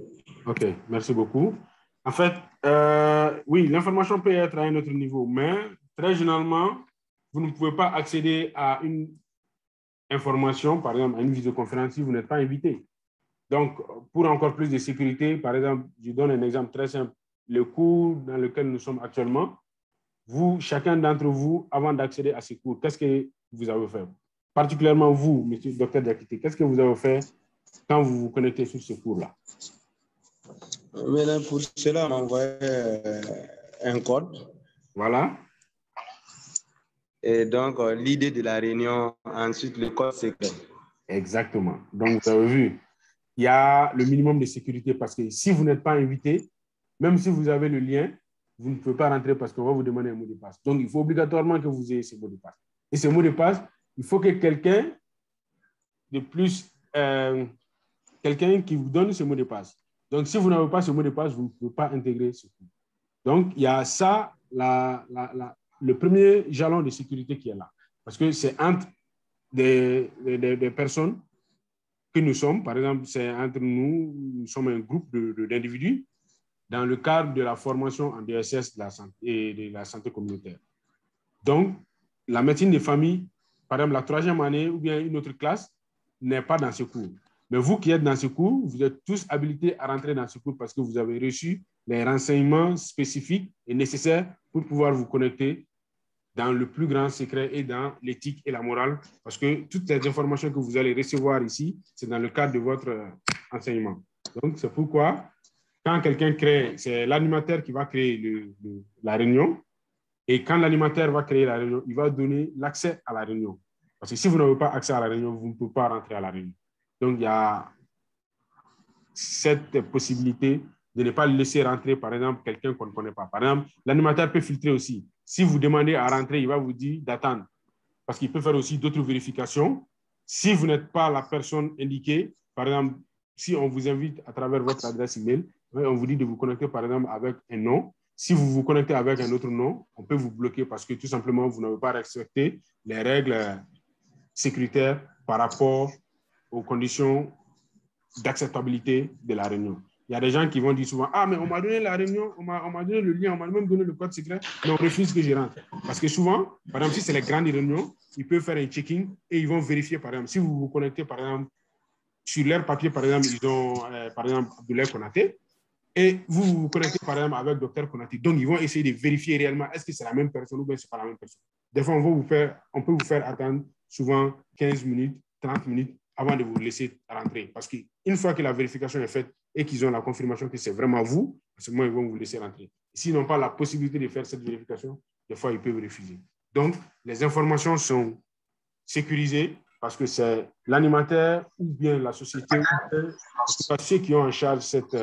Ok, merci beaucoup. En fait, oui, l'information peut être à un autre niveau, mais très généralement, vous ne pouvez pas accéder à une information, par exemple, à une visioconférence si vous n'êtes pas invité. Donc, pour encore plus de sécurité, par exemple, je donne un exemple très simple. Le cours dans lequel nous sommes actuellement, vous, chacun d'entre vous, avant d'accéder à ce cours, qu'est-ce que vous avez fait? Particulièrement vous, monsieur le docteur Diakité, qu'est-ce que vous avez fait quand vous vous connectez sur ce cours-là? Maintenant, pour cela, on m'a envoyé un code. Voilà. Et donc, l'idée de la réunion, ensuite, le code secret. Exactement. Donc, vous avez vu, il y a le minimum de sécurité parce que si vous n'êtes pas invité, même si vous avez le lien, vous ne pouvez pas rentrer parce qu'on va vous demander un mot de passe. Donc, il faut obligatoirement que vous ayez ce mot de passe. Et ce mot de passe, il faut que quelqu'un de plus, quelqu'un qui vous donne ce mot de passe. Donc, si vous n'avez pas ce mot de passe, vous ne pouvez pas intégrer ce cours. Donc, il y a ça, le premier jalon de sécurité qui est là. Parce que c'est entre des personnes que nous sommes. Par exemple, c'est entre nous, nous sommes un groupe d'individus dans le cadre de la formation en DSS de la santé et de la santé communautaire. Donc, la médecine des familles, par exemple, la 3e année ou bien une autre classe, n'est pas dans ce cours. Mais vous qui êtes dans ce cours, vous êtes tous habilités à rentrer dans ce cours parce que vous avez reçu les renseignements spécifiques et nécessaires pour pouvoir vous connecter dans le plus grand secret et dans l'éthique et la morale, parce que toutes les informations que vous allez recevoir ici, c'est dans le cadre de votre enseignement. Donc, c'est pourquoi, quand quelqu'un crée, c'est l'animateur qui va créer la réunion, Et quand l'animateur va créer la réunion, il va donner l'accès à la réunion. Parce que si vous n'avez pas accès à la réunion, vous ne pouvez pas rentrer à la réunion. Donc, il y a cette possibilité de ne pas laisser rentrer, par exemple, quelqu'un qu'on ne connaît pas. Par exemple, l'animateur peut filtrer aussi. Si vous demandez à rentrer, il va vous dire d'attendre. Parce qu'il peut faire aussi d'autres vérifications. Si vous n'êtes pas la personne indiquée, par exemple, si on vous invite à travers votre adresse email, on vous dit de vous connecter, par exemple, avec un nom. Si vous vous connectez avec un autre nom, on peut vous bloquer parce que tout simplement, vous n'avez pas respecté les règles sécuritaires par rapport aux conditions d'acceptabilité de la réunion. Il y a des gens qui vont dire souvent, ah, mais on m'a donné la réunion, on m'a donné le lien, on m'a même donné le code secret, mais on refuse que je rentre. Parce que souvent, par exemple, si c'est les grandes réunions, ils peuvent faire un checking et ils vont vérifier, par exemple, si vous vous connectez, par exemple, sur leur papier, par exemple, ils ont, par exemple, Abdoulaye Konaté, et vous vous connectez, par exemple, avec Dr Konaté. Donc, ils vont essayer de vérifier réellement est-ce que c'est la même personne ou bien c'est pas la même personne. Des fois, on peut vous faire attendre souvent 15 minutes, 30 minutes avant de vous laisser rentrer. Parce qu'une fois que la vérification est faite et qu'ils ont la confirmation que c'est vraiment vous, à ce moment, ils vont vous laisser rentrer. S'ils n'ont pas la possibilité de faire cette vérification, des fois, ils peuvent refuser. Donc, les informations sont sécurisées parce que c'est l'animateur ou bien la société, ou ceux qui ont en charge cette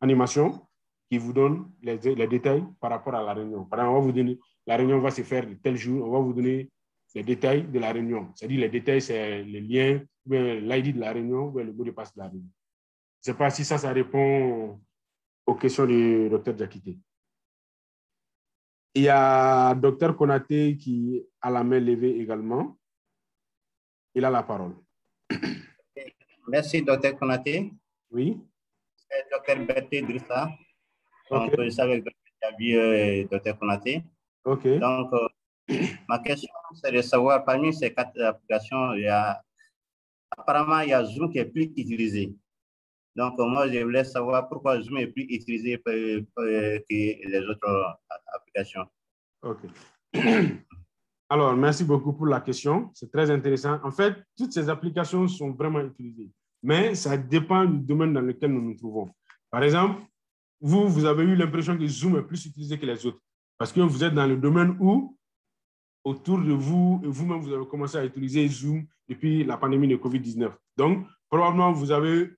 animation qui vous donne les détails par rapport à la réunion. Par exemple, on va vous donner, la réunion va se faire tel jour, on va vous donner les détails de la réunion. C'est-à-dire les détails, c'est les liens, l'ID de la réunion, ou le mot de passe de la réunion. Je ne sais pas si ça répond aux questions du docteur Diakité. Il y a docteur Konaté qui a la main levée également. Il a la parole. Merci, docteur Konaté. Oui. C'est docteur Berté Drissa. Donc, je savais que tu as vu docteur Konaté. OK. Donc, ma question, c'est de savoir, parmi ces 4 applications, apparemment, il y a Zoom qui est plus utilisé. Donc, moi, je voulais savoir pourquoi Zoom est plus utilisé que les autres applications. OK. Alors, merci beaucoup pour la question. C'est très intéressant. En fait, toutes ces applications sont vraiment utilisées, mais ça dépend du domaine dans lequel nous nous trouvons. Par exemple, vous avez eu l'impression que Zoom est plus utilisé que les autres parce que vous êtes dans le domaine où, autour de vous, vous-même, vous avez commencé à utiliser Zoom depuis la pandémie de COVID-19. Donc, probablement, vous avez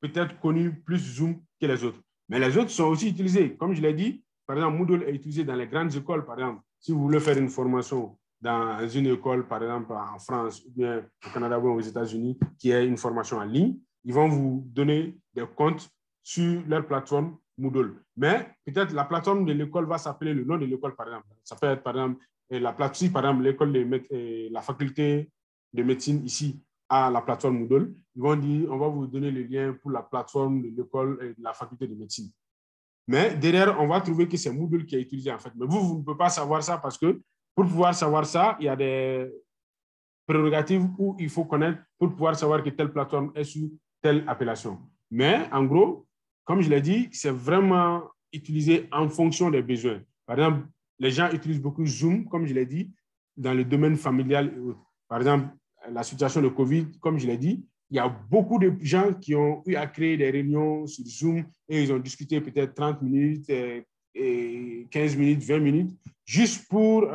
peut-être connu plus Zoom que les autres. Mais les autres sont aussi utilisés. Comme je l'ai dit, par exemple, Moodle est utilisé dans les grandes écoles, par exemple. Si vous voulez faire une formation dans une école, par exemple, en France, ou bien au Canada ou aux États-Unis, qui est une formation en ligne, ils vont vous donner des comptes sur leur plateforme Moodle. Mais peut-être la plateforme de l'école va s'appeler le nom de l'école, par exemple. Ça peut être, par exemple, la plateforme, par exemple, l'école de la faculté de médecine ici à la plateforme Moodle. Ils vont dire, on va vous donner le lien pour la plateforme de l'école et de la faculté de médecine. Mais derrière, on va trouver que c'est Moodle qui est utilisé, en fait. Mais vous ne pouvez pas savoir ça parce que pour pouvoir savoir ça, il y a des prérogatives où il faut connaître pour pouvoir savoir que telle plateforme est sous telle appellation. Mais en gros, comme je l'ai dit, c'est vraiment utilisé en fonction des besoins. Par exemple, les gens utilisent beaucoup Zoom, comme je l'ai dit, dans le domaine familial. Par exemple, la situation de COVID, comme je l'ai dit, il y a beaucoup de gens qui ont eu à créer des réunions sur Zoom et ils ont discuté peut-être 30 minutes, 15 minutes, 20 minutes, juste pour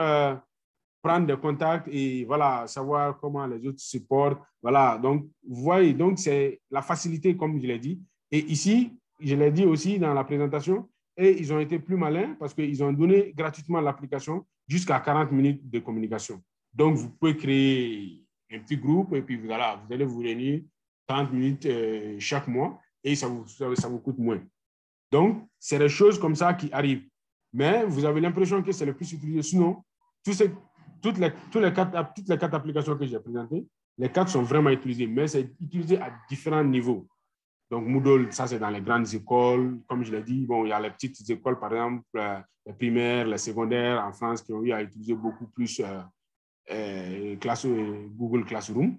prendre des contacts et voilà, savoir comment les autres se portent. Voilà, donc, vous voyez, donc c'est la facilité, comme je l'ai dit. Et ici, je l'ai dit aussi dans la présentation, et ils ont été plus malins parce qu'ils ont donné gratuitement l'application jusqu'à 40 minutes de communication. Donc, vous pouvez créer un petit groupe et puis voilà, vous allez vous réunir 30 minutes chaque mois et ça vous coûte moins. Donc, c'est des choses comme ça qui arrivent. Mais vous avez l'impression que c'est le plus utilisé. Sinon, toutes les 4 applications que j'ai présentées, les 4 sont vraiment utilisées, mais c'est utilisé à différents niveaux. Donc, Moodle, ça, c'est dans les grandes écoles. Comme je l'ai dit, bon, il y a les petites écoles, par exemple, les primaires, les secondaires en France, qui ont eu à utiliser beaucoup plus Google Classroom.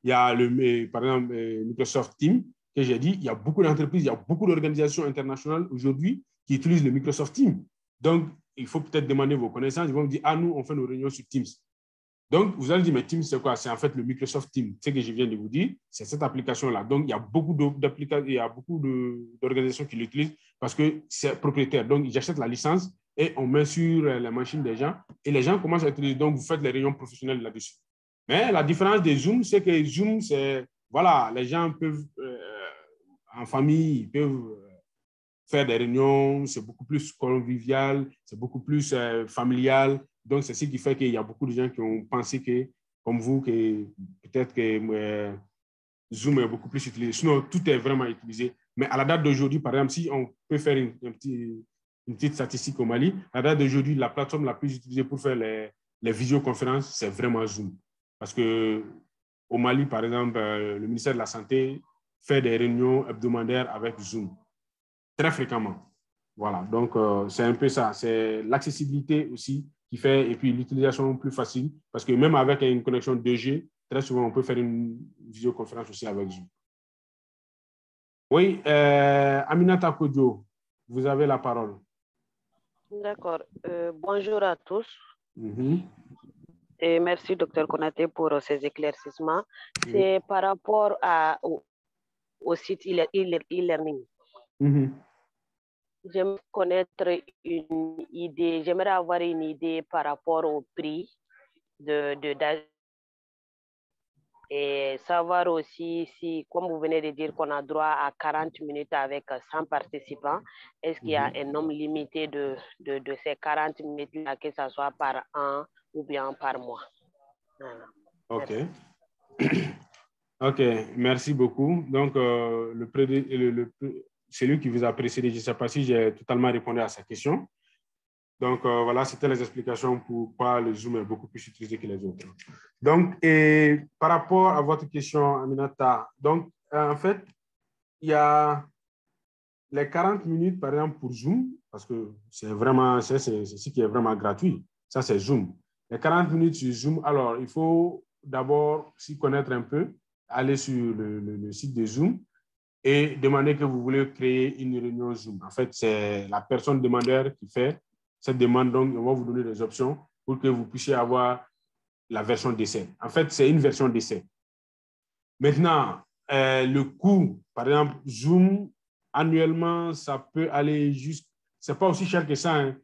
Il y a, par exemple, Microsoft Teams, que j'ai dit, il y a beaucoup d'entreprises, il y a beaucoup d'organisations internationales aujourd'hui qui utilisent le Microsoft Teams. Donc, il faut peut-être demander vos connaissances. Ils vont vous dire, ah, nous, on fait nos réunions sur Teams. Donc, vous allez dire, mais Teams, c'est quoi? C'est en fait le Microsoft Teams. Ce que je viens de vous dire, c'est cette application-là. Donc, il y a beaucoup d'organisations qui l'utilisent parce que c'est propriétaire. Donc, ils achètent la licence et on met sur la machine des gens et les gens commencent à utiliser. Donc, vous faites les réunions professionnelles là-dessus. Mais la différence des Zoom, c'est que Zoom, c'est, voilà, les gens peuvent, en famille, ils peuvent faire des réunions, c'est beaucoup plus convivial, c'est beaucoup plus familial. Donc, c'est ce qui fait qu'il y a beaucoup de gens qui ont pensé que, comme vous, que peut-être que Zoom est beaucoup plus utilisé. Sinon, tout est vraiment utilisé. Mais à la date d'aujourd'hui, par exemple, si on peut faire une petite statistique au Mali, à la date d'aujourd'hui, la plateforme la plus utilisée pour faire les visioconférences, c'est vraiment Zoom. Parce qu'au Mali, par exemple, le ministère de la Santé fait des réunions hebdomadaires avec Zoom, très fréquemment. Voilà, donc c'est un peu ça. C'est l'accessibilité aussi qui fait, et puis l'utilisation plus facile, parce que même avec une connexion 2G, très souvent, on peut faire une visioconférence aussi avec Zoom. Oui, Aminata Kodjo, vous avez la parole. D'accord. Bonjour à tous. Et merci, Dr Konaté, pour ces éclaircissements. C'est par rapport au site e-learning. J'aimerais connaître une idée, j'aimerais avoir une idée par rapport au prix et savoir aussi si, comme vous venez de dire, qu'on a droit à 40 minutes avec 100 participants, est-ce qu'il y a un nombre limité de ces 40 minutes-là, que ce soit par an ou bien par mois? Voilà. OK. OK, merci beaucoup. Donc, celui qui vous a précédé, je ne sais pas si j'ai totalement répondu à sa question. Donc, voilà, c'était les explications pourquoi le Zoom est beaucoup plus utilisé que les autres. Donc, et par rapport à votre question, Aminata, donc, en fait, il y a les 40 minutes, par exemple, pour Zoom, parce que c'est ce qui est vraiment gratuit. Ça, c'est Zoom. Les 40 minutes sur Zoom, alors, il faut d'abord s'y connaître un peu, aller sur le site de Zoom et demander que vous voulez créer une réunion Zoom. En fait, c'est la personne demandeur qui fait cette demande, donc on va vous donner des options pour que vous puissiez avoir la version d'essai. En fait, c'est une version d'essai. Maintenant, le coût, par exemple, Zoom, annuellement, ça peut aller c'est pas aussi cher que ça, hein.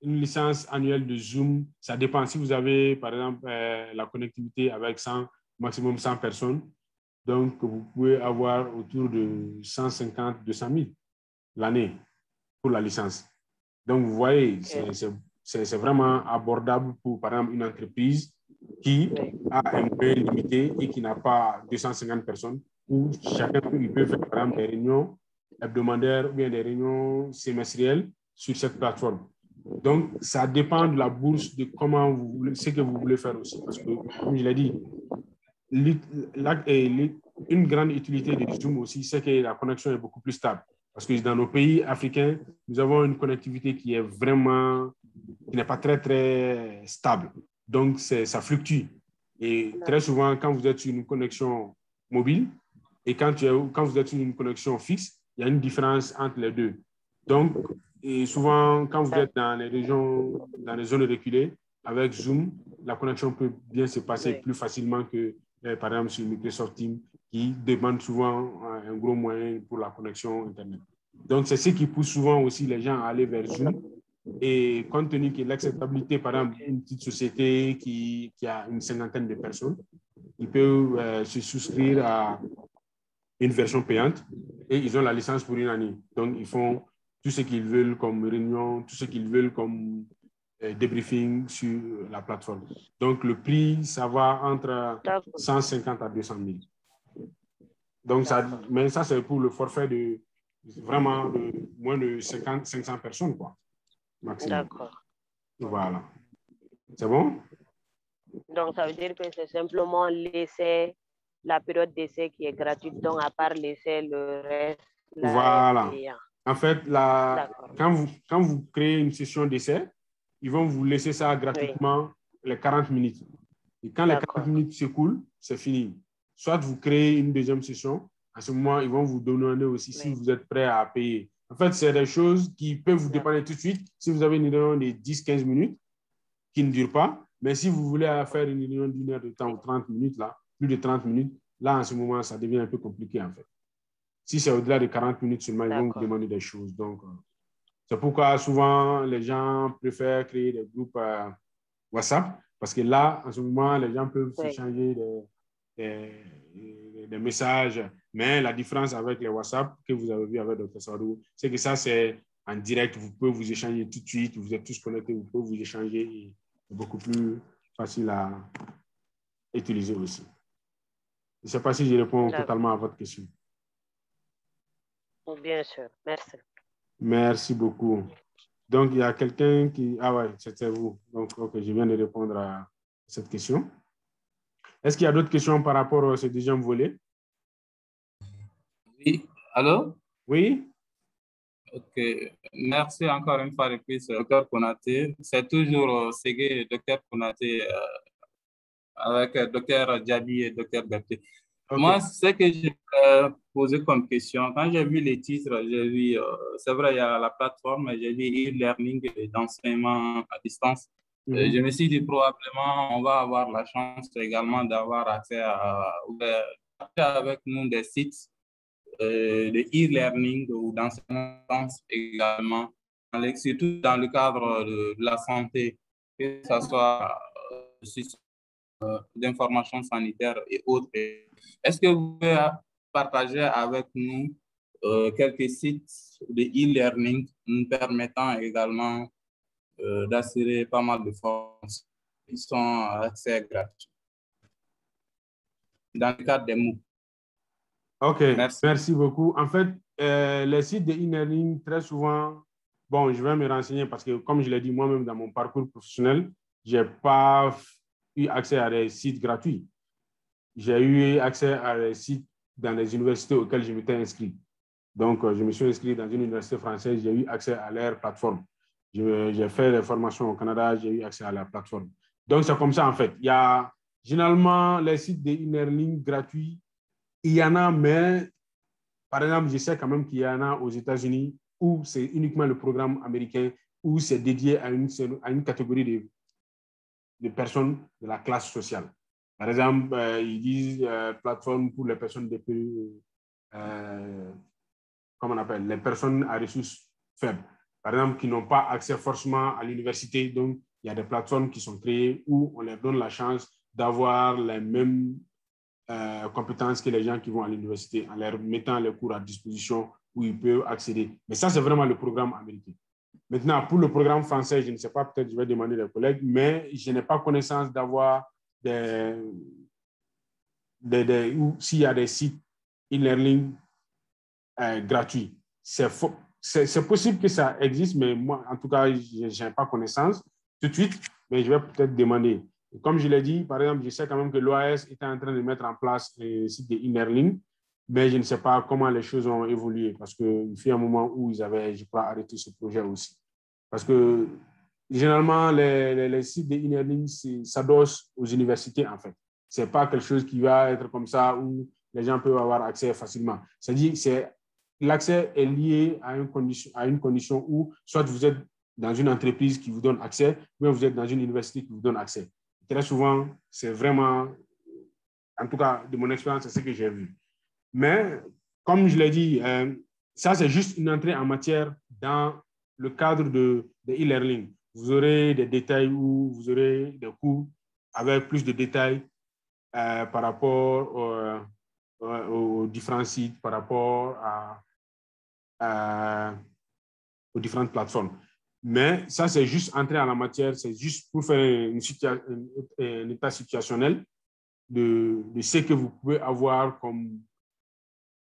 Une licence annuelle de Zoom, ça dépend. Si vous avez, par exemple, la connectivité avec maximum 100 personnes, donc vous pouvez avoir autour de 150, 200 000 l'année pour la licence. Donc, vous voyez, c'est vraiment abordable pour, par exemple, une entreprise qui a un moyen limité et qui n'a pas 250 personnes, où chacun peut faire, par exemple, des réunions hebdomadaires ou bien des réunions semestrielles sur cette plateforme. Donc, ça dépend de la bourse, de comment ce que vous voulez faire aussi. Parce que, comme je l'ai dit, une grande utilité de Zoom aussi, c'est que la connexion est beaucoup plus stable. Parce que dans nos pays africains, nous avons une connectivité qui n'est pas très, très stable. Donc, ça fluctue. Et très souvent, quand vous êtes sur une connexion mobile et quand vous êtes sur une connexion fixe, il y a une différence entre les deux. Donc, et souvent, quand vous êtes dans les zones reculées, avec Zoom, la connexion peut bien se passer plus facilement que, par exemple, sur Microsoft Teams, qui demande souvent un gros moyen pour la connexion Internet. Donc, c'est ce qui pousse souvent aussi les gens à aller vers Zoom. Et compte tenu de l'acceptabilité, par exemple, une petite société qui a une cinquantaine de personnes, ils peuvent se souscrire à une version payante et ils ont la licence pour une année. Donc, ils font tout ce qu'ils veulent comme réunion, tout ce qu'ils veulent comme débriefing sur la plateforme. Donc, le prix, ça va entre 150 à 200 000. Donc, mais ça, c'est pour le forfait de moins de 500 personnes, quoi, maximum. D'accord. Voilà. C'est bon? Donc, ça veut dire que c'est simplement l'essai, la période d'essai qui est gratuite. Donc, à part l'essai, le reste, voilà. est payant. En fait, quand vous créez une session d'essai, ils vont vous laisser ça gratuitement les 40 minutes. Et quand les 40 minutes s'écoulent, c'est fini. Soit vous créez une deuxième session, à ce moment, ils vont vous demander aussi si vous êtes prêt à payer. En fait, c'est des choses qui peuvent vous dépanner tout de suite. Si vous avez une réunion de 10-15 minutes qui ne dure pas, mais si vous voulez faire une réunion d'une heure de temps ou 30 minutes, là, plus de 30 minutes, là, en ce moment, ça devient un peu compliqué, en fait. Si c'est au-delà de 40 minutes seulement, ils vont vous demander des choses. Donc, C'est pourquoi souvent les gens préfèrent créer des groupes WhatsApp, parce que là, en ce moment, les gens peuvent s'échanger des messages. Mais la différence avec les WhatsApp que vous avez vu avec Dr. Sadou, c'est que ça, c'est en direct. Vous pouvez vous échanger tout de suite. Vous êtes tous connectés. Vous pouvez vous échanger. C'est beaucoup plus facile à utiliser aussi. Je ne sais pas si je réponds totalement à votre question. Bien sûr. Merci. Merci beaucoup. Donc, il y a quelqu'un qui... Ah ouais, c'était vous. Donc, OK, je viens de répondre à cette question. Est-ce qu'il y a d'autres questions par rapport à ce deuxième volet? Oui, allô? Oui. OK. Merci encore une fois de plus, Dr. Konaté. C'est toujours Ségué et Dr. Konaté avec Dr. Djabi et Dr. Berté. Okay. Moi, ce que j'ai posé comme question, quand j'ai vu les titres, j'ai vu, c'est vrai, il y a la plateforme, j'ai vu e-learning et d'enseignement à distance. Je me suis dit probablement on va avoir la chance également d'avoir accès avec nous des sites de e-learning ou d'enseignement également, surtout dans le cadre de la santé, que ce soit d'information sanitaire et autres. Est-ce que vous pouvez partager avec nous quelques sites de e-learning nous permettant également d'assurer pas mal de formations qui sont assez gratuits dans le cadre des MOOC? OK, merci beaucoup. En fait, les sites de e-learning, très souvent, bon, je vais me renseigner parce que, comme je l'ai dit moi-même dans mon parcours professionnel, je n'ai pas eu accès à des sites gratuits. J'ai eu accès à des sites dans les universités auxquelles je m'étais inscrit. Donc, je me suis inscrit dans une université française, j'ai eu accès à leur plateforme. J'ai fait des formations au Canada, j'ai eu accès à la plateforme. Donc, c'est comme ça, en fait. Il y a généralement les sites de e-learning gratuits. Il y en a, mais par exemple, je sais quand même qu'il y en a aux États-Unis où c'est uniquement le programme américain, où c'est dédié à une catégorie de personnes de la classe sociale. Par exemple, ils disent plateforme pour les personnes des pays, comment on appelle, les personnes à ressources faibles. Par exemple, qui n'ont pas accès forcément à l'université. Donc, il y a des plateformes qui sont créées où on leur donne la chance d'avoir les mêmes compétences que les gens qui vont à l'université en leur mettant les cours à disposition où ils peuvent accéder. Mais ça, c'est vraiment le programme américain. Maintenant, pour le programme français, je ne sais pas, peut-être je vais demander des collègues, mais je n'ai pas connaissance d'avoir ou s'il y a des sites e-learning gratuits. C'est possible que ça existe, mais moi, en tout cas, je n'ai pas connaissance tout de suite, mais je vais peut-être demander. Comme je l'ai dit, par exemple, je sais quand même que l'OAS était en train de mettre en place un site de e-learning, mais je ne sais pas comment les choses ont évolué parce qu'il y a un moment où ils avaient, je crois, arrêté ce projet aussi. Parce que généralement, les sites de e-learning s'adossent aux universités, en fait. Ce n'est pas quelque chose qui va être comme ça où les gens peuvent avoir accès facilement. C'est-à-dire que l'accès est lié à une condition où soit vous êtes dans une entreprise qui vous donne accès, ou bien vous êtes dans une université qui vous donne accès. Très souvent, c'est vraiment, en tout cas, de mon expérience, c'est ce que j'ai vu. Mais, comme je l'ai dit, ça, c'est juste une entrée en matière dans le cadre de e-learning. Vous aurez des détails où vous aurez des cours avec plus de détails par rapport aux différents sites, par rapport aux différentes plateformes. Mais ça, c'est juste entrer en la matière, c'est juste pour faire un état situationnel de ce que vous pouvez avoir comme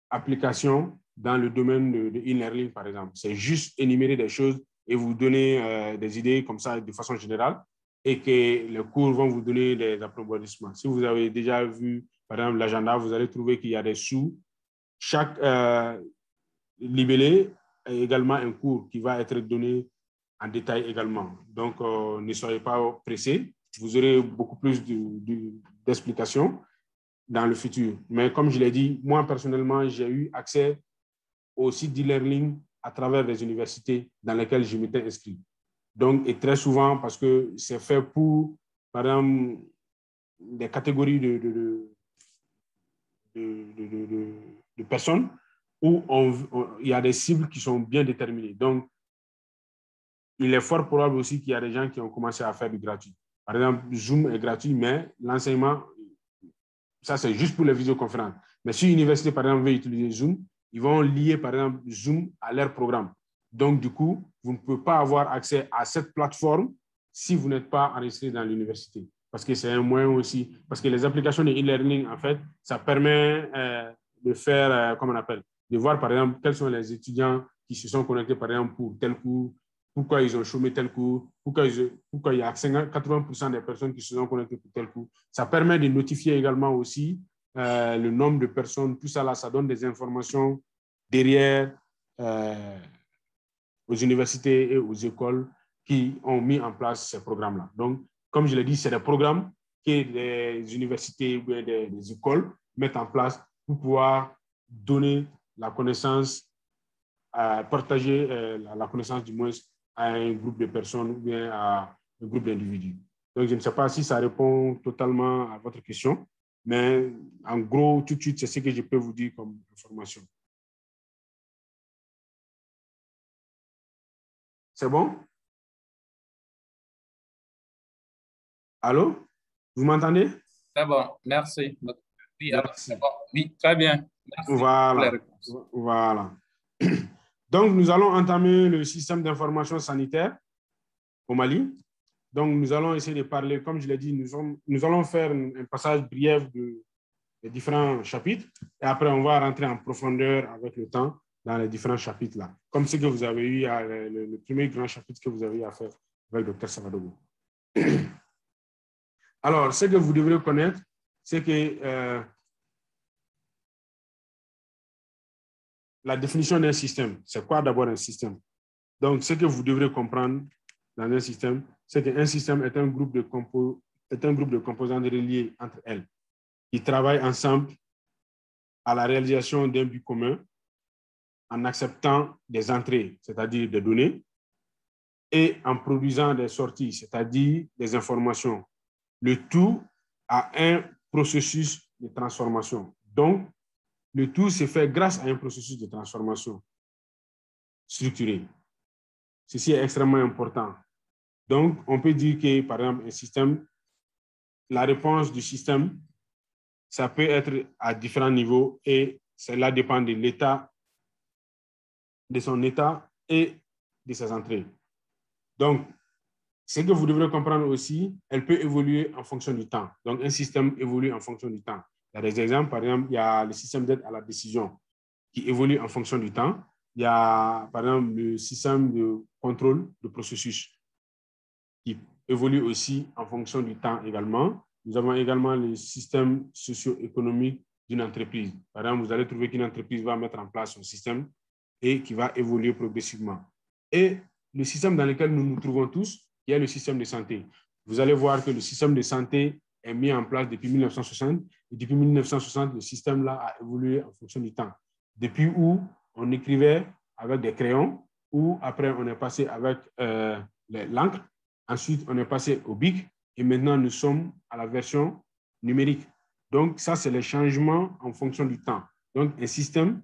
application dans le domaine de e-learning, par exemple. C'est juste énumérer des choses et vous donner des idées comme ça de façon générale et que les cours vont vous donner des approfondissements. Si vous avez déjà vu, par exemple, l'agenda, vous allez trouver qu'il y a des sous. Chaque libellé est également un cours qui va être donné en détail également. Donc, ne soyez pas pressés. Vous aurez beaucoup plus d'explications dans le futur. Mais comme je l'ai dit, moi, personnellement, j'ai eu accès au site d'e-learning à travers les universités dans lesquelles je m'étais inscrit. Donc, et très souvent, parce que c'est fait pour, par exemple, des catégories de personnes où il y a des cibles qui sont bien déterminées. Donc, il est fort probable aussi qu'il y a des gens qui ont commencé à faire du gratuit. Par exemple, Zoom est gratuit, mais l'enseignement, ça c'est juste pour les visioconférences. Mais si l'université, par exemple, veut utiliser Zoom, ils vont lier, par exemple, Zoom à leur programme. Donc, du coup, vous ne pouvez pas avoir accès à cette plateforme si vous n'êtes pas enregistré dans l'université. Parce que c'est un moyen aussi, parce que les applications de e-learning, en fait, ça permet de faire, comment on appelle, de voir, par exemple, quels sont les étudiants qui se sont connectés, par exemple, pour tel cours, pourquoi ils ont chômé tel cours, pourquoi il y a 80% des personnes qui se sont connectées pour tel cours. Ça permet de notifier également aussi le nombre de personnes, tout ça là, ça donne des informations derrière aux universités et aux écoles qui ont mis en place ces programmes-là. Donc, comme je l'ai dit, c'est des programmes que les universités ou des écoles mettent en place pour pouvoir donner la connaissance, partager la connaissance du moins à un groupe de personnes ou bien à un groupe d'individus. Donc, je ne sais pas si ça répond totalement à votre question, mais en gros, tout de suite, c'est ce que je peux vous dire comme information. C'est bon? Allô? Vous m'entendez? C'est bon, merci. Oui, merci. Bon. Oui, très bien. Merci voilà. pour les réponses. Voilà. Donc, nous allons entamer le système d'information sanitaire au Mali. Donc, nous allons essayer de parler, comme je l'ai dit, nous allons faire un passage brief des différents chapitres et après, on va rentrer en profondeur avec le temps dans les différents chapitres-là, comme ce que vous avez eu, le premier grand chapitre que vous avez eu à faire avec le Dr Savadogo. Alors, ce que vous devrez connaître, c'est que la définition d'un système, c'est quoi d'abord un système? Donc, ce que vous devrez comprendre dans un système, c'est qu'un système est un groupe de composants reliés entre elles, qui travaillent ensemble à la réalisation d'un but commun en acceptant des entrées, c'est-à-dire des données, et en produisant des sorties, c'est-à-dire des informations. Le tout à un processus de transformation. Donc, le tout se fait grâce à un processus de transformation structuré. Ceci est extrêmement important. Donc, on peut dire que, par exemple, un système, la réponse du système, ça peut être à différents niveaux et cela dépend de l'état, de son état et de ses entrées. Donc, ce que vous devrez comprendre aussi, elle peut évoluer en fonction du temps. Donc, un système évolue en fonction du temps. Il y a des exemples, par exemple, il y a le système d'aide à la décision qui évolue en fonction du temps. Il y a, par exemple, le système de contrôle de processus qui évolue aussi en fonction du temps également. Nous avons également le système socio-économique d'une entreprise. Par exemple, vous allez trouver qu'une entreprise va mettre en place son système et qui va évoluer progressivement. Et le système dans lequel nous nous trouvons tous, il y a le système de santé. Vous allez voir que le système de santé est mis en place depuis 1960. Et depuis 1960, le système-là a évolué en fonction du temps. Depuis où on écrivait avec des crayons, ou après on est passé avec l'encre. Ensuite, on est passé au BIC et maintenant, nous sommes à la version numérique. Donc, ça, c'est les changements en fonction du temps. Donc, un système,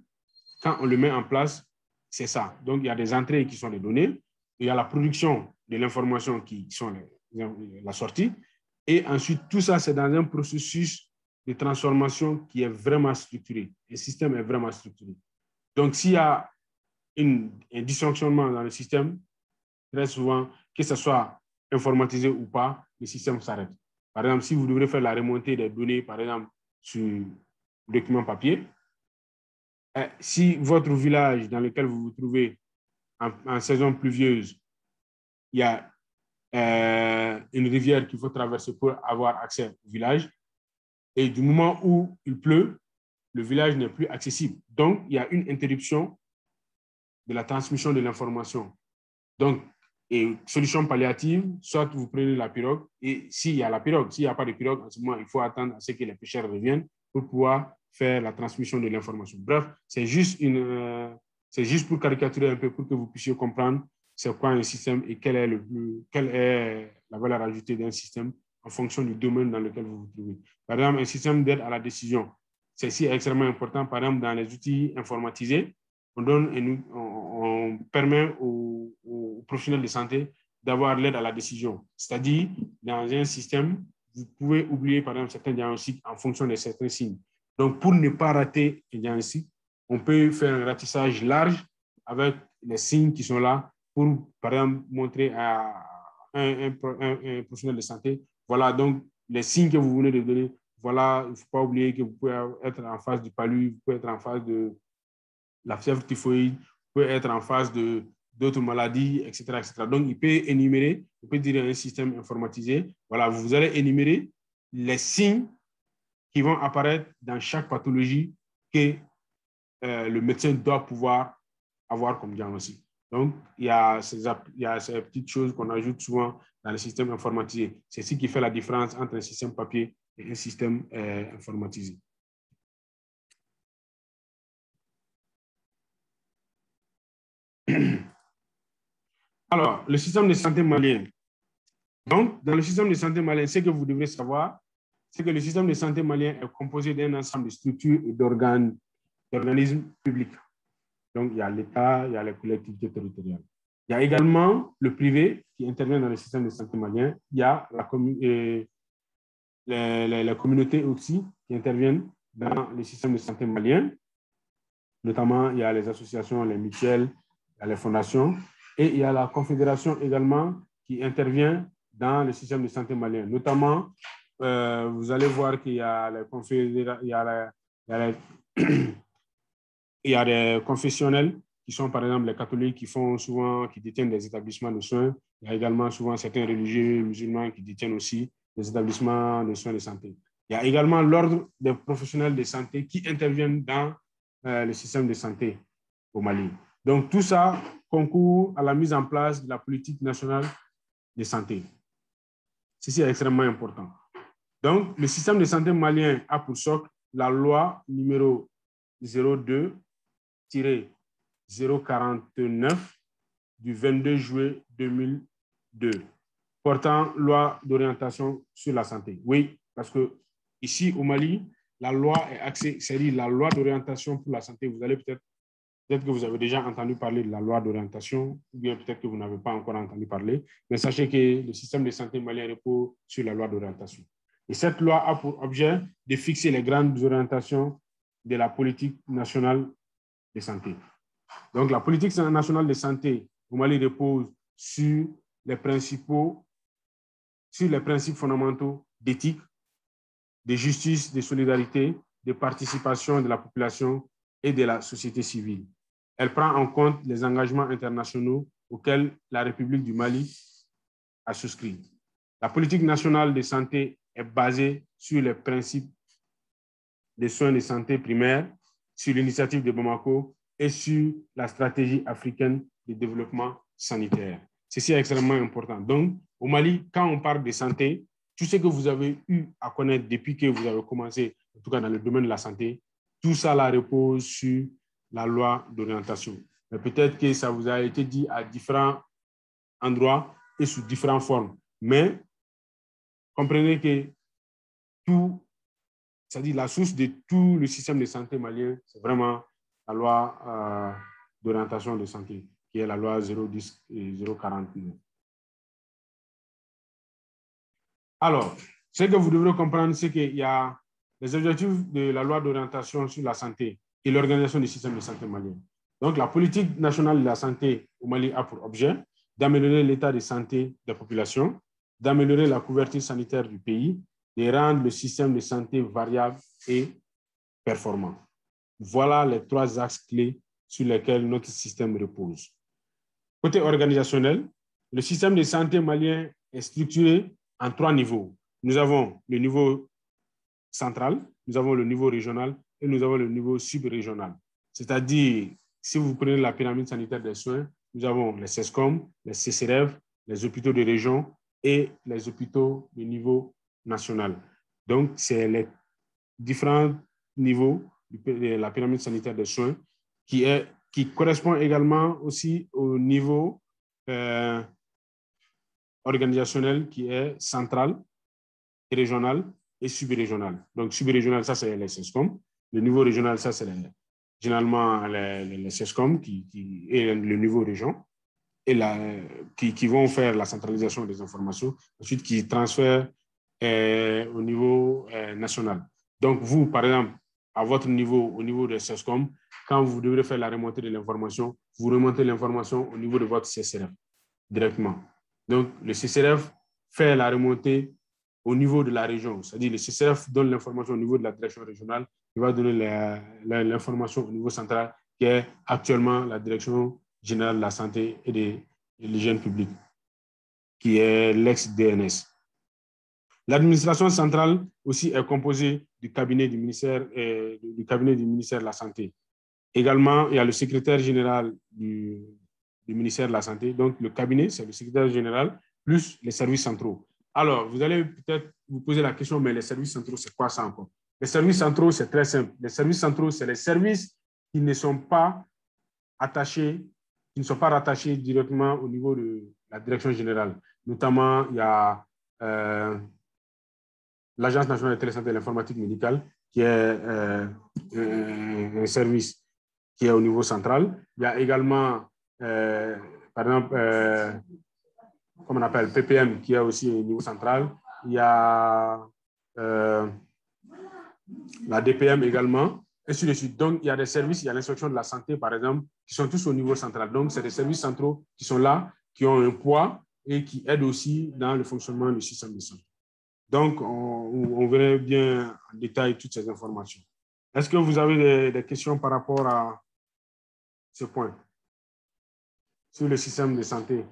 quand on le met en place, c'est ça. Donc, il y a des entrées qui sont les données, il y a la production de l'information qui sont la sortie, et ensuite, tout ça, c'est dans un processus de transformation qui est vraiment structuré. Le système est vraiment structuré. Donc, s'il y a un dysfonctionnement dans le système, très souvent, que ce soit informatisé ou pas, le système s'arrête. Par exemple, si vous devrez faire la remontée des données, par exemple, sur document papier, si votre village dans lequel vous vous trouvez en saison pluvieuse, il y a une rivière qu'il faut traverser pour avoir accès au village, et du moment où il pleut, le village n'est plus accessible. Donc, il y a une interruption de la transmission de l'information. Donc, et solution palliative, soit vous prenez la pirogue, et s'il y a la pirogue, s'il n'y a pas de pirogue, en ce moment, il faut attendre à ce que les pêcheurs reviennent pour pouvoir faire la transmission de l'information. Bref, c'est juste pour caricaturer un peu, pour que vous puissiez comprendre c'est quoi un système et quelle est la valeur ajoutée d'un système en fonction du domaine dans lequel vous vous trouvez. Par exemple, un système d'aide à la décision, ceci est extrêmement important. Par exemple, dans les outils informatisés, on permet aux professionnels de santé d'avoir l'aide à la décision. C'est-à-dire, dans un système, vous pouvez oublier, par exemple, certains diagnostics en fonction de certains signes. Donc, pour ne pas rater un diagnostic, on peut faire un ratissage large avec les signes qui sont là pour, par exemple, montrer à un professionnel de santé, voilà, donc, les signes que vous venez de donner, voilà, il ne faut pas oublier que vous pouvez être en phase du palu, vous pouvez être en phase de la fièvre typhoïde, vous pouvez être en phase d'autres maladies, etc., etc. Donc, il peut énumérer, il peut dire un système informatisé, voilà, vous allez énumérer les signes qui vont apparaître dans chaque pathologie que le médecin doit pouvoir avoir comme diagnostic. Donc, il y a ces petites choses qu'on ajoute souvent dans le système informatisé. C'est ce qui fait la différence entre un système papier et un système informatisé. Alors, le système de santé malien. Donc, dans le système de santé malien, ce que vous devrez savoir, c'est que le système de santé malien est composé d'un ensemble de structures et d'organismes publics. Donc, il y a l'État, il y a les collectivités territoriales. Il y a également le privé qui intervient dans le système de santé malien. Il y a les communautés aussi qui interviennent dans le système de santé malien. Notamment, il y a les associations, les mutuelles, il y a les fondations. Et il y a la confédération également qui intervient dans le système de santé malien. Notamment, vous allez voir qu'il y a les il y a des confessionnels qui sont par exemple les catholiques qui détiennent des établissements de soins. Il y a également souvent certains religieux musulmans qui détiennent aussi des établissements de soins de santé. Il y a également l'ordre des professionnels de santé qui interviennent dans le système de santé au Mali. Donc tout ça concourt à la mise en place de la politique nationale de santé. Ceci est extrêmement important. Donc le système de santé malien a pour socle la loi numéro 02-049 du 22 juillet 2002, portant loi d'orientation sur la santé. Oui, parce que ici au Mali, la loi est axée, c'est-à-dire la loi d'orientation pour la santé. Vous allez peut-être que vous avez déjà entendu parler de la loi d'orientation, ou bien peut-être que vous n'avez pas encore entendu parler, mais sachez que le système de santé malien repose sur la loi d'orientation. Et cette loi a pour objet de fixer les grandes orientations de la politique nationale de santé. Donc, la politique nationale de santé au Mali repose sur les principes fondamentaux d'éthique, de justice, de solidarité, de participation de la population et de la société civile. Elle prend en compte les engagements internationaux auxquels la République du Mali a souscrit. La politique nationale de santé est basée sur les principes des soins de santé primaires, sur l'initiative de Bamako et sur la stratégie africaine de développement sanitaire. Ceci est extrêmement important. Donc, au Mali, quand on parle de santé, tout ce que vous avez eu à connaître depuis que vous avez commencé, en tout cas dans le domaine de la santé, tout ça là repose sur la loi d'orientation. Mais peut-être que ça vous a été dit à différents endroits et sous différentes formes. Mais comprenez que tout, c'est-à-dire la source de tout le système de santé malien, c'est vraiment la loi d'orientation de santé, qui est la loi 010 et 049. Alors, ce que vous devrez comprendre, c'est qu'il y a les objectifs de la loi d'orientation sur la santé et l'organisation du système de santé malien. Donc, la politique nationale de la santé au Mali a pour objet d'améliorer l'état de santé des populations, d'améliorer la couverture sanitaire du pays, de rendre le système de santé variable et performant. Voilà les 3 axes clés sur lesquels notre système repose. Côté organisationnel, le système de santé malien est structuré en 3 niveaux. Nous avons le niveau central, nous avons le niveau régional et nous avons le niveau subrégional. C'est-à-dire, si vous prenez la pyramide sanitaire des soins, nous avons les CESCOM, les CCRF, les hôpitaux de région et les hôpitaux de niveau national. Donc, c'est les différents niveaux de la pyramide sanitaire des soins qui correspond également aussi au niveau organisationnel qui est central, régional et subrégional. Donc, subrégional, ça, c'est les CESCOM. Le niveau régional, ça, c'est généralement les CESCOM et le niveau région, et qui vont faire la centralisation des informations, ensuite qui transfèrent au niveau national. Donc, vous, par exemple, à votre niveau, au niveau de CESCOM, quand vous devrez faire la remontée de l'information, vous remontez l'information au niveau de votre CCRF directement. Donc, le CCRF fait la remontée au niveau de la région. C'est-à-dire, le CCRF donne l'information au niveau de la direction régionale, il va donner l'information au niveau central, qui est actuellement la direction générale de la santé et de l'hygiène publique, qui est l'ex-DNS. L'administration centrale aussi est composée du cabinet du ministère de la Santé. Également, il y a le secrétaire général du ministère de la Santé. Donc, le cabinet, c'est le secrétaire général, plus les services centraux. Alors, vous allez peut-être vous poser la question, mais les services centraux, c'est quoi ça encore? Les services centraux, c'est très simple. Les services centraux, c'est les services qui ne sont pas attachés, qui ne sont pas rattachés directement au niveau de la direction générale. Notamment, il y a l'Agence nationale de télésanté et l'informatique médicale, qui est un service qui est au niveau central. Il y a également, par exemple, comme on appelle PPM, qui est aussi au niveau central. Il y a la DPM également, et ainsi de suite. Donc, il y a des services, il y a l'inspection de la santé, par exemple, qui sont tous au niveau central. Donc, c'est des services centraux qui sont là, qui ont un poids et qui aident aussi dans le fonctionnement du système de santé. Donc, on verrait bien en détail toutes ces informations. Est-ce que vous avez des questions par rapport à ce point sur le système de santé?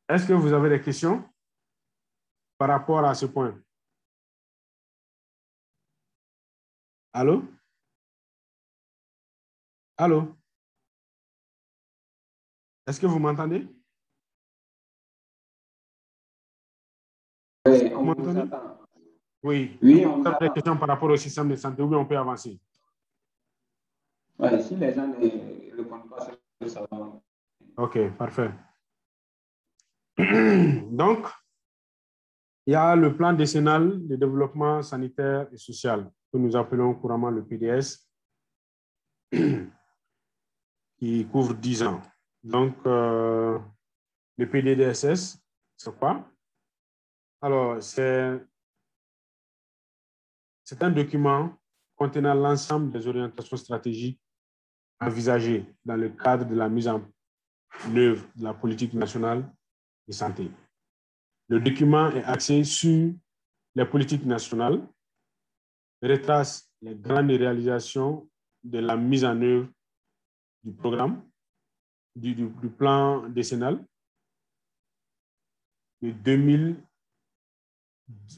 Est-ce que vous avez des questions par rapport à ce point? Allô? Allô? Est-ce que vous m'entendez? Oui, on vous attend. Oui. Oui, on vous vous avez des attend. questions par rapport au système de santé, oui, on peut avancer. Ouais, si les gens ne le connaissent pas, ça va. OK, parfait. Donc, il y a le plan décennal de développement sanitaire et social, que nous appelons couramment le PDS, qui couvre 10 ans. Donc, le PDDSS, c'est quoi? Alors, c'est un document contenant l'ensemble des orientations stratégiques envisagées dans le cadre de la mise en œuvre de la politique nationale de santé. Le document est axé sur les politiques nationales, retrace les grandes réalisations de la mise en œuvre du programme, du plan décennal de 2000,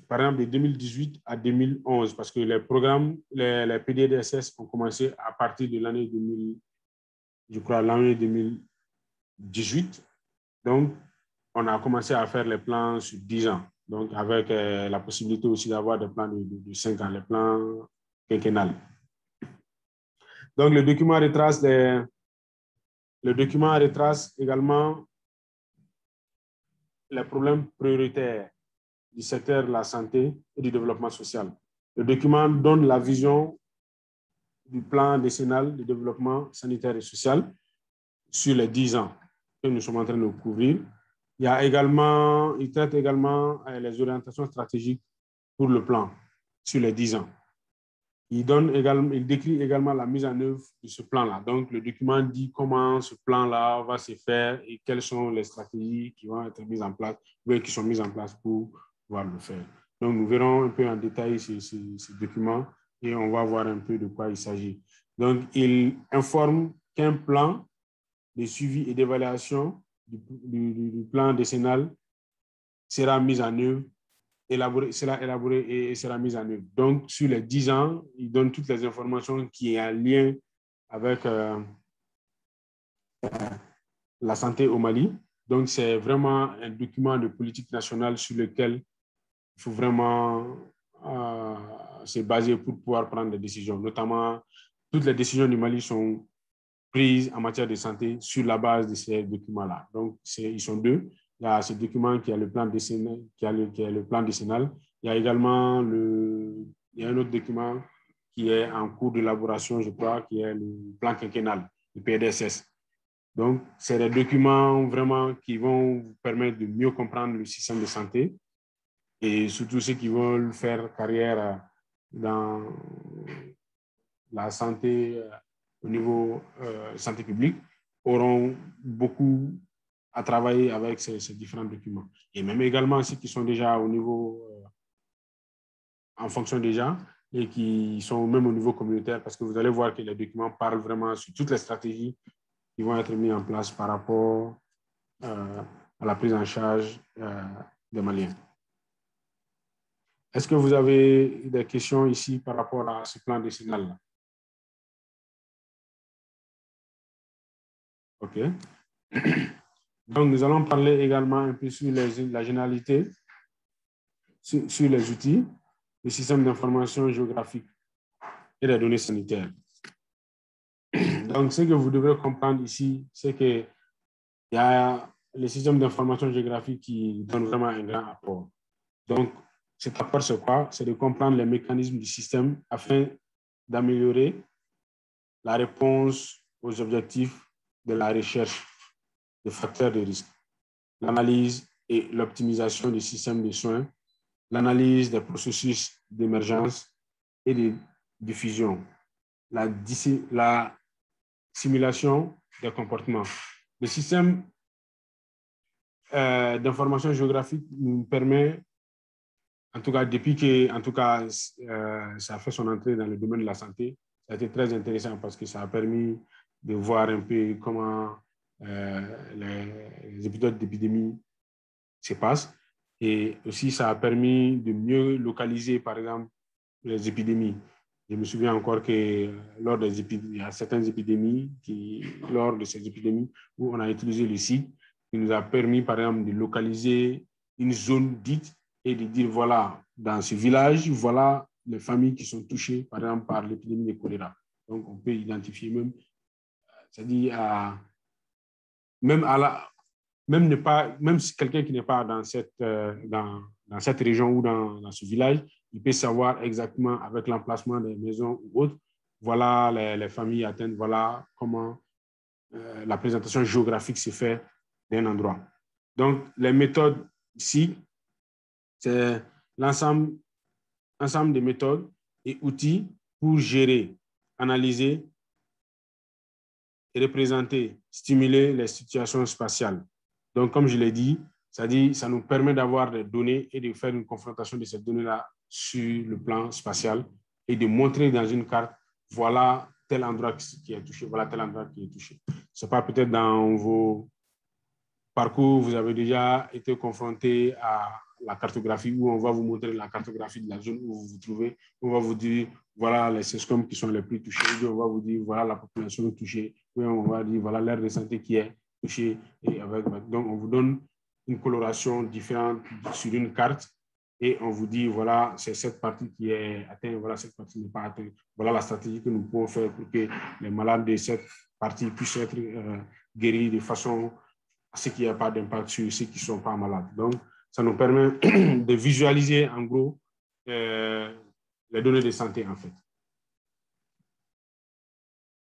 par exemple de 2018 à 2011, parce que les programmes, les PDDSS ont commencé à partir de l'année 2000, je crois l'année 2018. Donc, on a commencé à faire les plans sur 10 ans, donc avec la possibilité aussi d'avoir des plans de 5 ans, les plans quinquennales. Donc, le document retrace également les problèmes prioritaires du secteur de la santé et du développement social. Le document donne la vision du plan décennal de développement sanitaire et social sur les 10 ans que nous sommes en train de couvrir. Il traite également les orientations stratégiques pour le plan sur les 10 ans. Il décrit également la mise en œuvre de ce plan-là. Donc, le document dit comment ce plan-là va se faire et quelles sont les stratégies qui vont être mises en place ou qui sont mises en place pour pouvoir le faire. Donc, nous verrons un peu en détail ce document et on va voir un peu de quoi il s'agit. Donc, il informe qu'un plan de suivi et d'évaluation du plan décennal sera mis en œuvre, sera élaboré et sera mis en œuvre. Donc, sur les 10 ans, il donne toutes les informations qui sont en lien avec la santé au Mali. Donc, c'est vraiment un document de politique nationale sur lequel il faut vraiment se baser pour pouvoir prendre des décisions. Notamment, toutes les décisions du Mali sont prises en matière de santé sur la base de ces documents-là. Donc, ils sont deux. il y a ce document qui a le plan décennal, qui est le plan décennal. Il y a également il y a un autre document qui est en cours d'élaboration, je crois, qui est le plan quinquennal, le PDSS. Donc, c'est des documents vraiment qui vont vous permettre de mieux comprendre le système de santé et surtout ceux qui veulent faire carrière dans la santé au niveau santé publique auront beaucoup à travailler avec ces différents documents. Et même également ceux qui sont déjà au niveau, en fonction déjà, et qui sont même au niveau communautaire, parce que vous allez voir que les documents parlent vraiment sur toutes les stratégies qui vont être mises en place par rapport à la prise en charge des Maliens. Est-ce que vous avez des questions ici par rapport à ce plan décennal-là? OK. Donc, nous allons parler également un peu sur la généralité, sur les outils, le système d'information géographique et les données sanitaires. Donc, ce que vous devez comprendre ici, c'est qu'il y a le système d'information géographique qui donne vraiment un grand apport. Donc, cet apport, c'est quoi? C'est de comprendre les mécanismes du système afin d'améliorer la réponse aux objectifs de la recherche de facteurs de risque, l'analyse et l'optimisation du système de soins, l'analyse des processus d'émergence et de diffusion, la simulation des comportements. Le système d'information géographique nous permet, en tout cas depuis que ça a fait son entrée dans le domaine de la santé, ça a été très intéressant parce que ça a permis de voir un peu comment les épisodes d'épidémie se passent. Et aussi, ça a permis de mieux localiser, par exemple, les épidémies. Je me souviens encore que lors des épidémies, il y a certaines épidémies lors de ces épidémies où on a utilisé le site, qui nous a permis, par exemple, de localiser une zone dite et de dire, voilà, dans ce village, voilà les familles qui sont touchées, par exemple, par l'épidémie de choléra. Donc, on peut identifier même, c'est-à-dire même si quelqu'un qui n'est pas dans cette région ou dans ce village, il peut savoir exactement avec l'emplacement des maisons ou autres, voilà les familles atteintes, voilà comment la présentation géographique se fait d'un endroit. Donc, les méthodes ici, c'est l'ensemble des méthodes et outils pour gérer, analyser et représenter, stimuler les situations spatiales. Donc, comme je l'ai dit, ça nous permet d'avoir des données et de faire une confrontation de ces données-là sur le plan spatial et de montrer dans une carte, voilà tel endroit qui est touché, voilà tel endroit qui est touché. Ce n'est pas peut-être dans vos parcours, vous avez déjà été confronté à la cartographie où on va vous montrer la cartographie de la zone où vous vous trouvez. On va vous dire, voilà les SESCOM qui sont les plus touchés. On va vous dire, voilà la population touchée. On va dire, voilà l'aire de santé qui est touchée. Et donc, on vous donne une coloration différente sur une carte et on vous dit, voilà, c'est cette partie qui est atteinte, voilà, cette partie n'est pas atteinte. Voilà la stratégie que nous pouvons faire pour que les malades de cette partie puissent être guéris de façon à ce qu'il n'y a pas d'impact sur ceux qui ne sont pas malades. Donc, ça nous permet de visualiser en gros les données de santé en fait.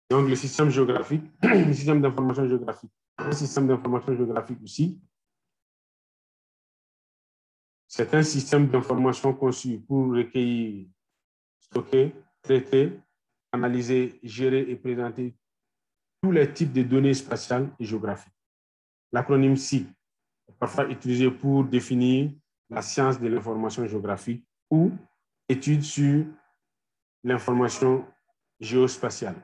Donc, le système géographique, le système d'information géographique. Le système d'information géographique aussi, c'est un système d'information conçu pour recueillir, stocker, traiter, analyser, gérer et présenter tous les types de données spatiales et géographiques. L'acronyme SIG est parfois utilisé pour définir la science de l'information géographique ou études sur l'information géospatiale.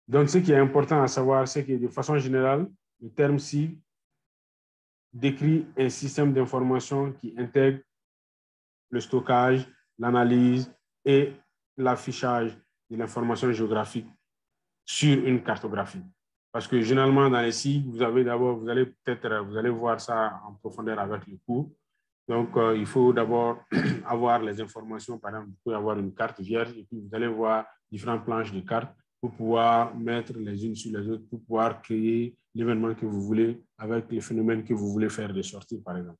Donc, ce qui est important à savoir, c'est que de façon générale, le terme SIG décrit un système d'information qui intègre le stockage, l'analyse et l'affichage de l'information géographique sur une cartographie. Parce que généralement, dans les SIG, vous allez voir ça en profondeur avec le cours. Donc, il faut d'abord avoir les informations. Par exemple, vous pouvez avoir une carte vierge et puis vous allez voir différentes planches de cartes pour pouvoir mettre les unes sur les autres, pour pouvoir créer l'événement que vous voulez, avec les phénomènes que vous voulez faire ressortir, par exemple.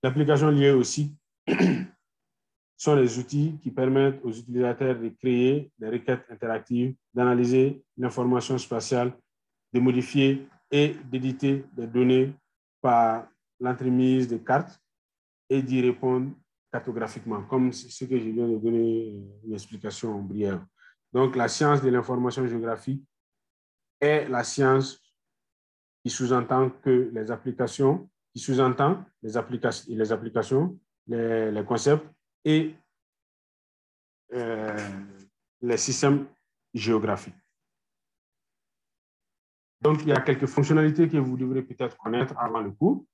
L'application liée au site sont les outils qui permettent aux utilisateurs de créer des requêtes interactives, d'analyser l'information spatiale, de modifier et d'éditer des données par l'entremise de cartes et d'y répondre cartographiquement, comme ce que je viens de donner une explication briève. Donc, la science de l'information géographique est la science qui sous-entend que les applications, les concepts et les systèmes géographiques. Donc, il y a quelques fonctionnalités que vous devrez peut-être connaître avant le cours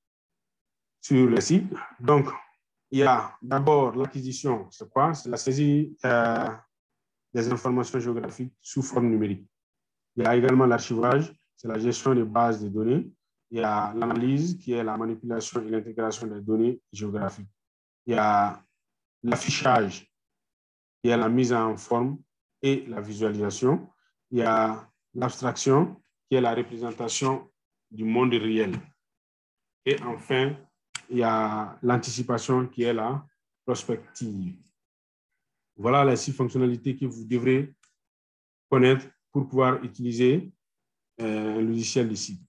sur le site. Donc, il y a d'abord l'acquisition, c'est quoi? C'est la saisie des informations géographiques sous forme numérique. Il y a également l'archivage, c'est la gestion des bases de données. Il y a l'analyse, qui est la manipulation et l'intégration des données géographiques. Il y a l'affichage, qui est la mise en forme et la visualisation. Il y a l'abstraction, qui est la représentation du monde réel. Et enfin, il y a l'anticipation, qui est la prospective. Voilà les 6 fonctionnalités que vous devrez connaître pour pouvoir utiliser un logiciel de site.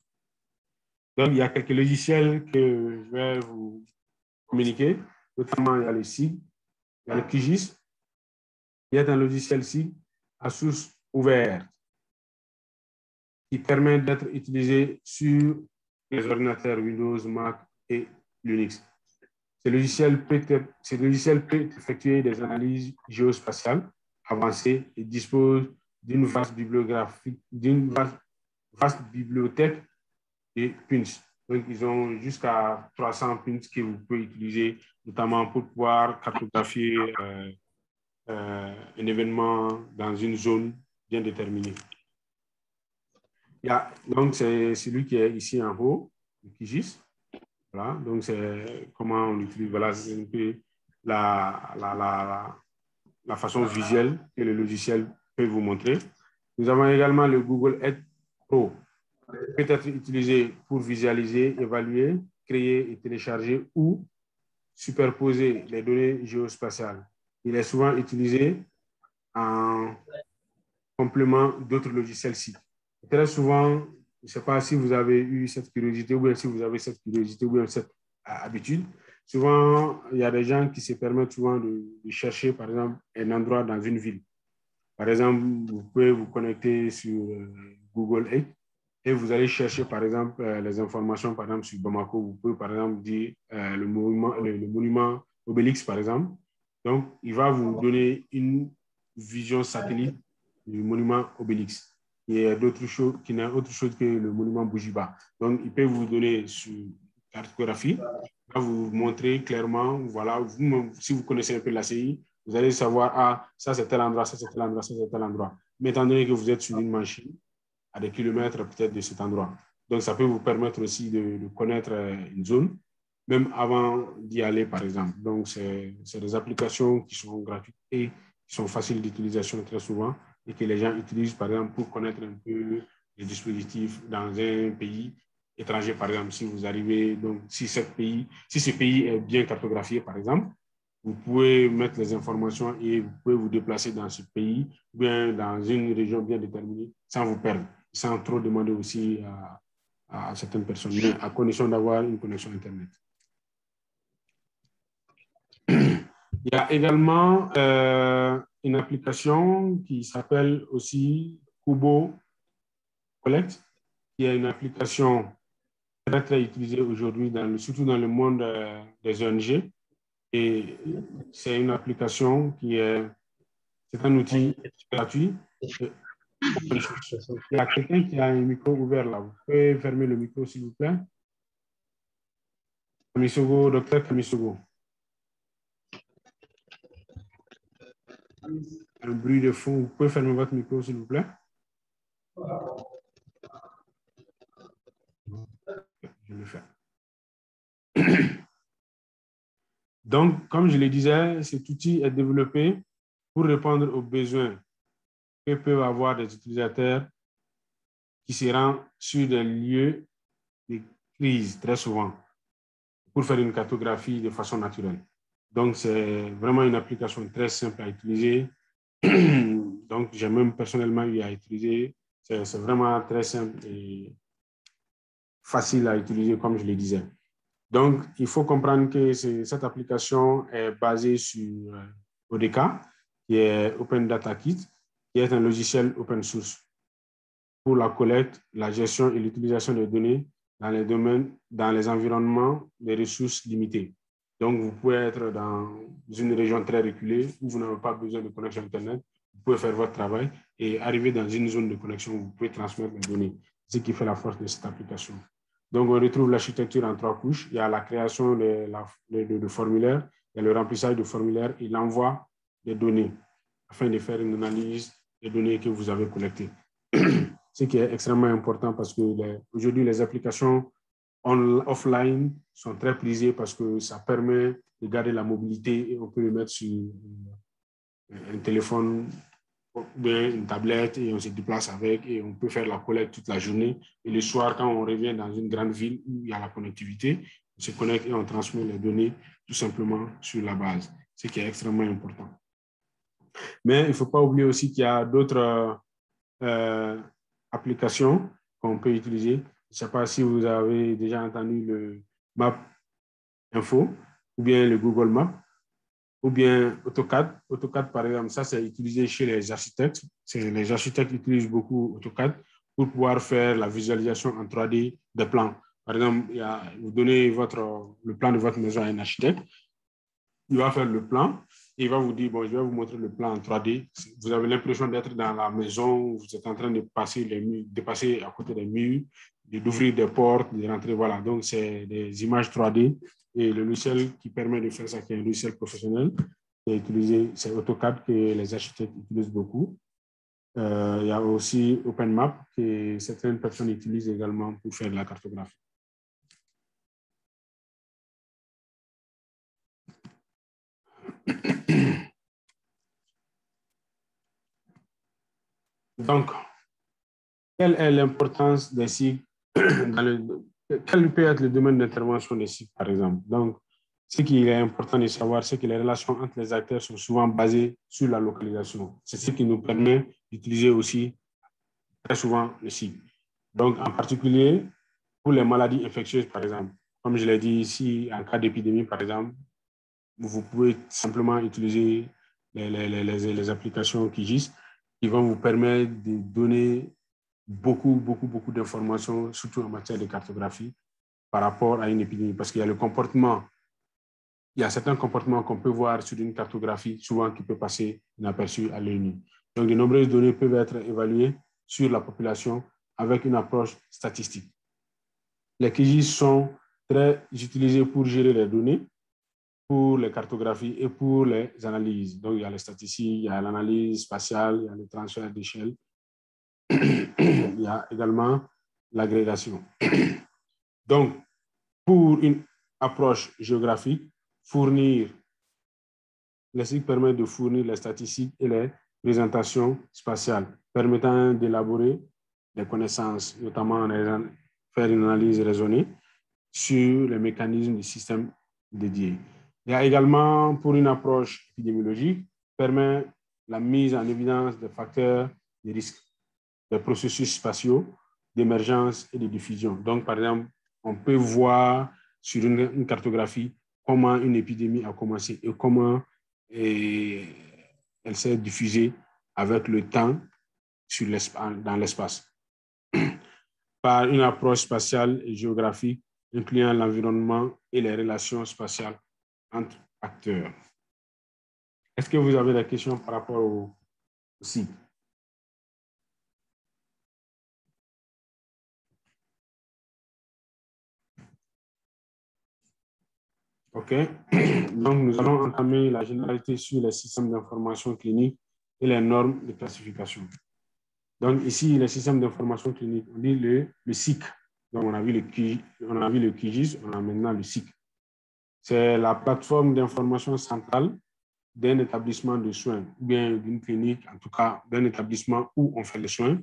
Donc, il y a quelques logiciels que je vais vous communiquer. Notamment, il y a le SIG, il y a le QGIS, qui est un logiciel SIG à source ouverte qui permet d'être utilisé sur les ordinateurs Windows, Mac et Linux. Ce logiciel peut effectuer des analyses géospatiales avancées et dispose d'une vaste bibliothèque de pins. Donc, ils ont jusqu'à 300 pins que vous pouvez utiliser, notamment pour pouvoir cartographier un événement dans une zone bien déterminée. Donc, c'est celui qui est ici en haut, le QGIS. Voilà, donc c'est comment on l'utilise. Voilà, c'est un peu la façon visuelle que le logiciel peut vous montrer. Nous avons également le Google Earth Pro, qui peut être utilisé pour visualiser, évaluer, créer et télécharger ou superposer les données géospatiales. Il est souvent utilisé en complément d'autres logiciels sites. Très souvent, je ne sais pas si vous avez eu cette curiosité ou bien si vous avez cette curiosité ou bien cette habitude. Souvent, il y a des gens qui se permettent souvent de chercher, par exemple, un endroit dans une ville. Par exemple, vous pouvez vous connecter sur Google Earth et vous allez chercher, par exemple, les informations, par exemple, sur Bamako. Vous pouvez, par exemple, dire le monument Obélix, par exemple. Donc, il va vous donner une vision satellite du monument Obélix. Il y a d'autres choses qui n'est autre chose que le monument Bougiba. Donc, il peut vous donner sur cartographie, il va vous montrer clairement, voilà, vous, si vous connaissez un peu la CI, vous allez savoir, ah, ça c'est tel endroit, ça c'est tel endroit, ça c'est tel endroit. Mais étant donné que vous êtes sur une machine, à des kilomètres peut-être de cet endroit. Donc, ça peut vous permettre aussi de connaître une zone, même avant d'y aller, par exemple. Donc, c'est des applications qui sont gratuites et qui sont faciles d'utilisation très souvent et que les gens utilisent, par exemple, pour connaître un peu les dispositifs dans un pays étranger, par exemple. Si vous arrivez, donc, si ce pays est bien cartographié, par exemple, vous pouvez mettre les informations et vous pouvez vous déplacer dans ce pays ou bien dans une région bien déterminée sans vous perdre, sans trop demander aussi à certaines personnes, mais à condition d'avoir une connexion Internet. Il y a également une application qui s'appelle aussi Kubo Collect, qui est une application très, très utilisée aujourd'hui, surtout dans le monde des ONG. Et c'est une application c'est un outil gratuit. Il y a quelqu'un qui a un micro ouvert là. Vous pouvez fermer le micro, s'il vous plaît. Kamisogo, docteur Kamisogo. Un bruit de fond. Vous pouvez fermer votre micro, s'il vous plaît. Je vais le faire. Donc, comme je le disais, cet outil est développé pour répondre aux besoins que peuvent avoir des utilisateurs qui se rend sur des lieux de crise très souvent pour faire une cartographie de façon naturelle. Donc, c'est vraiment une application très simple à utiliser. Donc, j'ai même personnellement eu à utiliser. C'est vraiment très simple et facile à utiliser, comme je le disais. Donc, il faut comprendre que cette application est basée sur ODK, qui est Open Data Kit, qui est un logiciel open source pour la collecte, la gestion et l'utilisation des données dans les domaines, dans les environnements de ressources limitées. Donc, vous pouvez être dans une région très reculée où vous n'avez pas besoin de connexion Internet. Vous pouvez faire votre travail et arriver dans une zone de connexion où vous pouvez transmettre les données. C'est ce qui fait la force de cette application. Donc, on retrouve l'architecture en 3 couches. Il y a la création de formulaires, il y a le remplissage de formulaires et l'envoi des données afin de faire une analyse des données que vous avez collectées. Ce qui est extrêmement important parce que aujourd'hui, les applications offline sont très prisées parce que ça permet de garder la mobilité et on peut le mettre sur un téléphone, bien une tablette et on se déplace avec et on peut faire la collecte toute la journée. Et le soir, quand on revient dans une grande ville où il y a la connectivité, on se connecte et on transmet les données tout simplement sur la base, ce qui est extrêmement important. Mais il ne faut pas oublier aussi qu'il y a d'autres applications qu'on peut utiliser. Je ne sais pas si vous avez déjà entendu le Map Info ou bien le Google Maps ou bien AutoCAD. AutoCAD, par exemple, ça, c'est utilisé chez les architectes. Les architectes utilisent beaucoup AutoCAD pour pouvoir faire la visualisation en 3D des plans. Par exemple, vous donnez le plan de votre maison à un architecte. Il va faire le plan et il va vous dire, bon, je vais vous montrer le plan en 3D. Vous avez l'impression d'être dans la maison, vous êtes en train de passer à côté des murs, d'ouvrir des portes, de rentrer. Voilà, donc c'est des images 3D. Et le logiciel qui permet de faire ça, qui est un logiciel professionnel, c'est AutoCAD que les architectes utilisent beaucoup. Il y a aussi OpenMap que certaines personnes utilisent également pour faire de la cartographie. Donc, quelle est l'importance des cycles quel peut être le domaine d'intervention des cycles, par exemple? Donc, ce qui est important de savoir, c'est que les relations entre les acteurs sont souvent basées sur la localisation. C'est ce qui nous permet d'utiliser aussi très souvent le cycle. Donc, en particulier, pour les maladies infectieuses, par exemple, comme je l'ai dit ici, en cas d'épidémie, par exemple, vous pouvez simplement utiliser les applications QGIS qui vont vous permettre de donner beaucoup d'informations, surtout en matière de cartographie, par rapport à une épidémie. Parce qu'il y a certains comportements qu'on peut voir sur une cartographie, souvent qui peut passer inaperçu à l'œil nu. Donc, de nombreuses données peuvent être évaluées sur la population avec une approche statistique. Les QGIS sont très utilisés pour gérer les données, pour les cartographies et pour les analyses. Donc, il y a les statistiques, il y a l'analyse spatiale, il y a le transfert d'échelle. Il y a également l'agrégation. Donc, pour une approche géographique, les cycles permettent de fournir les statistiques et les présentations spatiales, permettant d'élaborer des connaissances, notamment faire une analyse raisonnée sur les mécanismes du système dédié. Il y a également, pour une approche épidémiologique, permet la mise en évidence des facteurs de risque, des processus spatiaux d'émergence et de diffusion. Donc, par exemple, on peut voir sur une cartographie comment une épidémie a commencé et comment elle s'est diffusée avec le temps dans l'espace. Par une approche spatiale et géographique, incluant l'environnement et les relations spatiales entre acteurs. Est-ce que vous avez des questions par rapport au site? OK. Donc, nous allons entamer la généralité sur les systèmes d'information clinique et les normes de classification. Donc, ici, les systèmes d'information clinique, on dit le SIC. Donc, on a vu le QGIS, on a maintenant le SIC. C'est la plateforme d'information centrale d'un établissement de soins, ou bien d'une clinique, en tout cas d'un établissement où on fait les soins,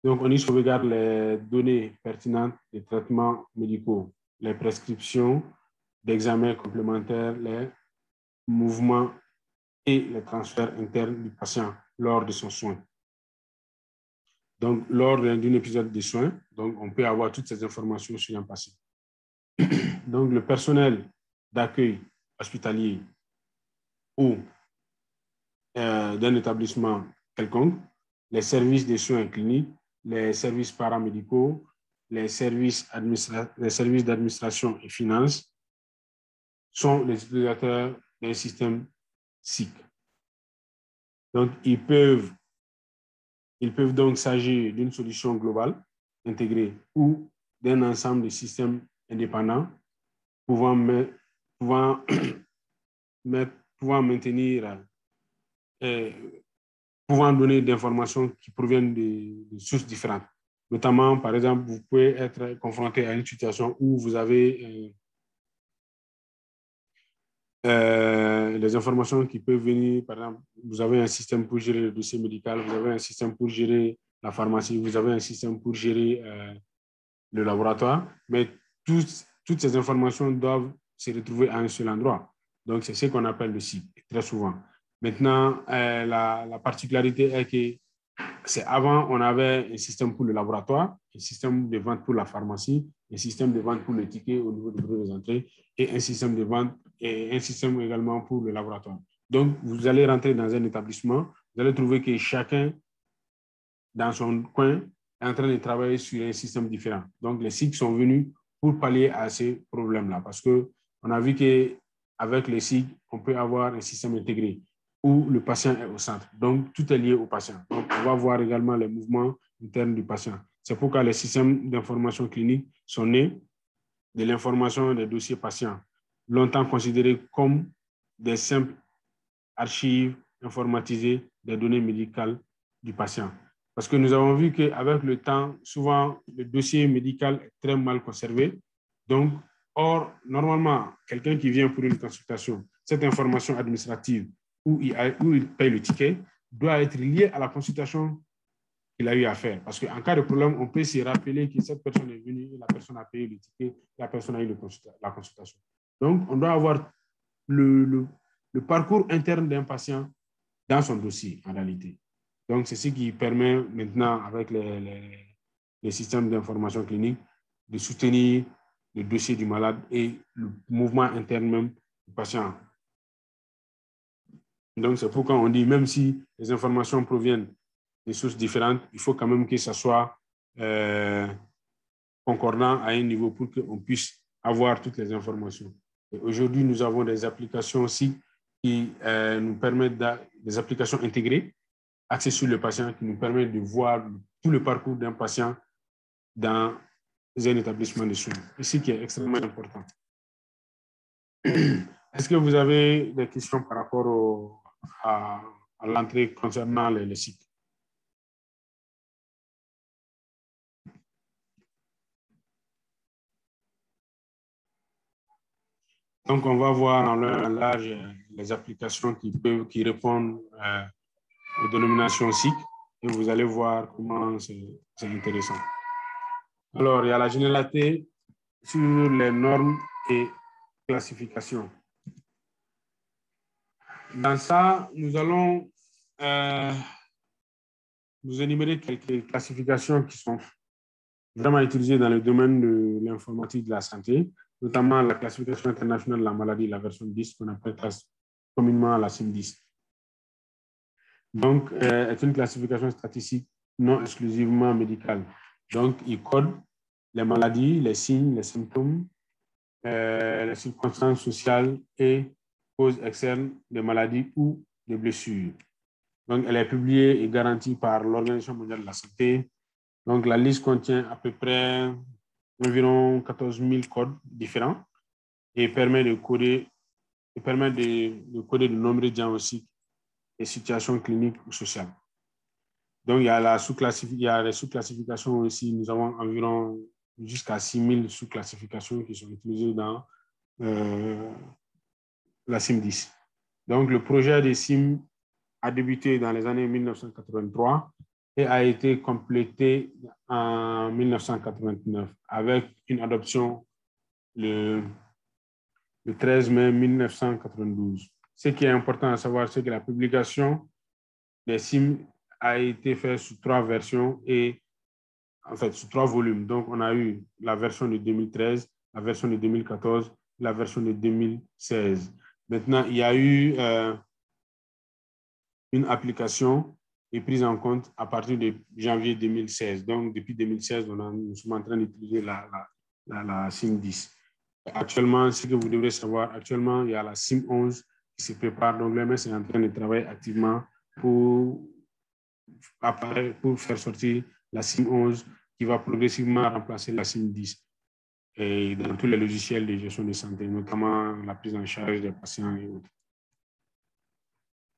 Donc, on y sauvegarde les données pertinentes des traitements médicaux, les prescriptions d'examens complémentaires, les mouvements et les transferts internes du patient lors de son soin. Donc, lors d'un épisode de soins, donc, on peut avoir toutes ces informations sur un patient. Donc, le personnel d'accueil hospitalier ou d'un établissement quelconque, les services de soins cliniques, les services paramédicaux, les services d'administration et finances sont les utilisateurs d'un système SIC. Donc, il peut donc s'agir d'une solution globale intégrée ou d'un ensemble de systèmes indépendants pouvant maintenir pouvant donner des informations qui proviennent de sources différentes. Notamment, par exemple, vous pouvez être confronté à une situation où vous avez les informations qui peuvent venir, par exemple, vous avez un système pour gérer le dossier médical, vous avez un système pour gérer la pharmacie, vous avez un système pour gérer le laboratoire, mais toutes ces informations doivent se retrouver à un seul endroit. Donc, c'est ce qu'on appelle le SIC, très souvent. Maintenant, la particularité est que c'est avant, on avait un système pour le laboratoire, un système de vente pour la pharmacie, un système de vente pour le ticket au niveau du bureau des entrées et un système de vente et un système également pour le laboratoire. Donc, vous allez rentrer dans un établissement, vous allez trouver que chacun, dans son coin, est en train de travailler sur un système différent. Donc, les SIC sont venus pour pallier à ces problèmes-là parce qu'on a vu qu'avec les SIC, on peut avoir un système intégré où le patient est au centre. Donc, tout est lié au patient. Donc, on va voir également les mouvements internes du patient. C'est pourquoi les systèmes d'information clinique sont nés de l'information des dossiers patients, longtemps considérés comme des simples archives informatisées des données médicales du patient. Parce que nous avons vu qu'avec le temps, souvent, le dossier médical est très mal conservé. Donc, or, normalement, quelqu'un qui vient pour une consultation, cette information administrative où il paye le ticket doit être liée à la consultation qu'il a eu à faire. Parce qu'en cas de problème, on peut se rappeler que cette personne est venue, la personne a payé le ticket, la personne a eu la consultation. Donc, on doit avoir le parcours interne d'un patient dans son dossier, en réalité. Donc, c'est ce qui permet maintenant, avec les systèmes d'information clinique, de soutenir le dossier du malade et le mouvement interne même du patient. Donc, c'est pourquoi on dit, même si les informations proviennent de sources différentes, il faut quand même que ça soit concordant à un niveau pour qu'on puisse avoir toutes les informations. Aujourd'hui, nous avons des applications aussi qui nous permettent, des applications intégrées, axées sur le patient, qui nous permettent de voir tout le parcours d'un patient dans un établissement de soins. Ici, qui est extrêmement important. Est-ce que vous avez des questions par rapport à l'entrée concernant les sites? Donc, on va voir en large les applications qui répondent aux dénominations SIC et vous allez voir comment c'est intéressant. Alors, il y a la généralité sur les normes et classifications. Dans ça, nous allons vous énumérer quelques classifications qui sont vraiment utilisées dans le domaine de l'informatique de la santé, notamment la classification internationale de la maladie, la version 10, qu'on appelle communément la CIM10. Donc, est une classification statistique non exclusivement médicale. Donc, il code les maladies, les signes, les symptômes, les circonstances sociales et causes externes des maladies ou des blessures. Donc, elle est publiée et garantie par l'Organisation mondiale de la santé. Donc, la liste contient à peu près environ 14 000 codes différents et permet de coder de nombreux diagnostics et situations cliniques ou sociales. Donc, il y a les sous-classifications aussi. Nous avons environ jusqu'à 6 000 sous-classifications qui sont utilisées dans la CIM10. Donc, le projet des CIM a débuté dans les années 1983 et a été complété en 1989 avec une adoption le 13 mai 1992. Ce qui est important à savoir, c'est que la publication des CIM a été faite sous 3 versions et en fait sous 3 volumes. Donc, on a eu la version de 2013, la version de 2014, la version de 2016. Maintenant, il y a eu une application est prise en compte à partir de janvier 2016. Donc, depuis 2016, nous sommes en train d'utiliser la SIM 10. Actuellement, ce que vous devrez savoir, actuellement, il y a la SIM 11 qui se prépare. Donc, l'OMS est en train de travailler activement pour faire sortir la SIM 11 qui va progressivement remplacer la SIM 10 et dans tous les logiciels de gestion de santé, notamment la prise en charge des patients et autres.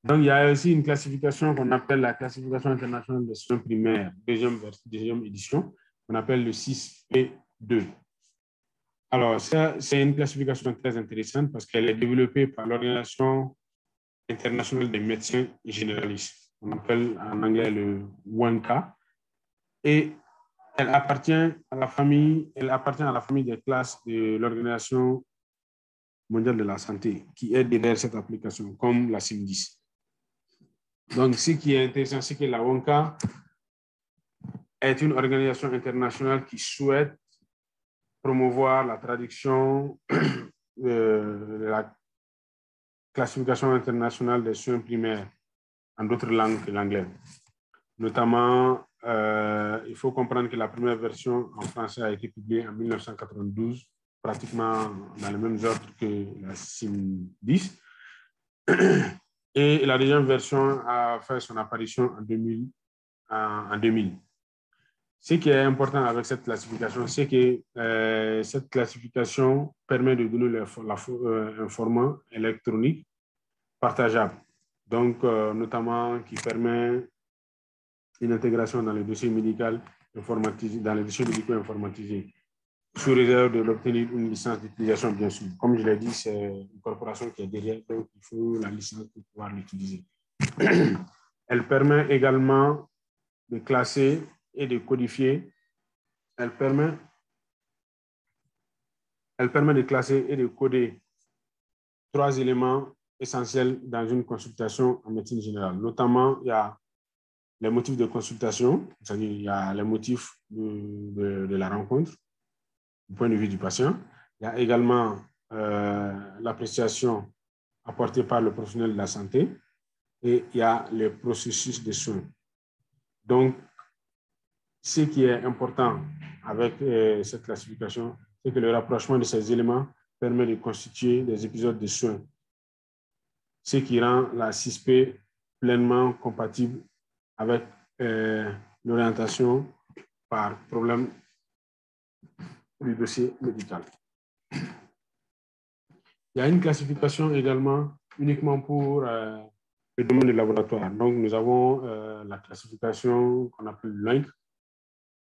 Donc, il y a aussi une classification qu'on appelle la classification internationale des soins primaires, deuxième édition, qu'on appelle le 6P2. Alors, ça, c'est une classification très intéressante parce qu'elle est développée par l'Organisation internationale des médecins généralistes. On appelle en anglais le WANCA. Et elle appartient à la famille des classes de l'Organisation mondiale de la santé qui est derrière cette application, comme la SIM10. Donc, ce qui est intéressant, c'est que la WANCA est une organisation internationale qui souhaite promouvoir la traduction de la classification internationale des soins primaires en d'autres langues que l'anglais. Notamment, il faut comprendre que la première version en français a été publiée en 1992, pratiquement dans les mêmes ordres que la SIM 10. Et la deuxième version a fait son apparition en 2000. Ce qui est important avec cette classification, c'est que cette classification permet de donner un format électronique partageable. Donc, notamment qui permet une intégration dans les dossiers médicaux informatisés, sous réserve de l'obtenir une licence d'utilisation, bien sûr. Comme je l'ai dit, c'est une corporation qui est derrière, donc il faut la licence pour pouvoir l'utiliser. Elle permet également de classer et de codifier. Elle permet de classer et de coder 3 éléments essentiels dans une consultation en médecine générale. Notamment, il y a les motifs de consultation, c'est-à-dire il y a les motifs de la rencontre, du point de vue du patient. Il y a également l'appréciation apportée par le professionnel de la santé et il y a le processus de soins. Donc, ce qui est important avec cette classification, c'est que le rapprochement de ces éléments permet de constituer des épisodes de soins, ce qui rend la 6P pleinement compatible avec l'orientation par problème du dossier médical. Il y a une classification également uniquement pour le domaine du laboratoire. Donc, nous avons la classification qu'on appelle LOINC,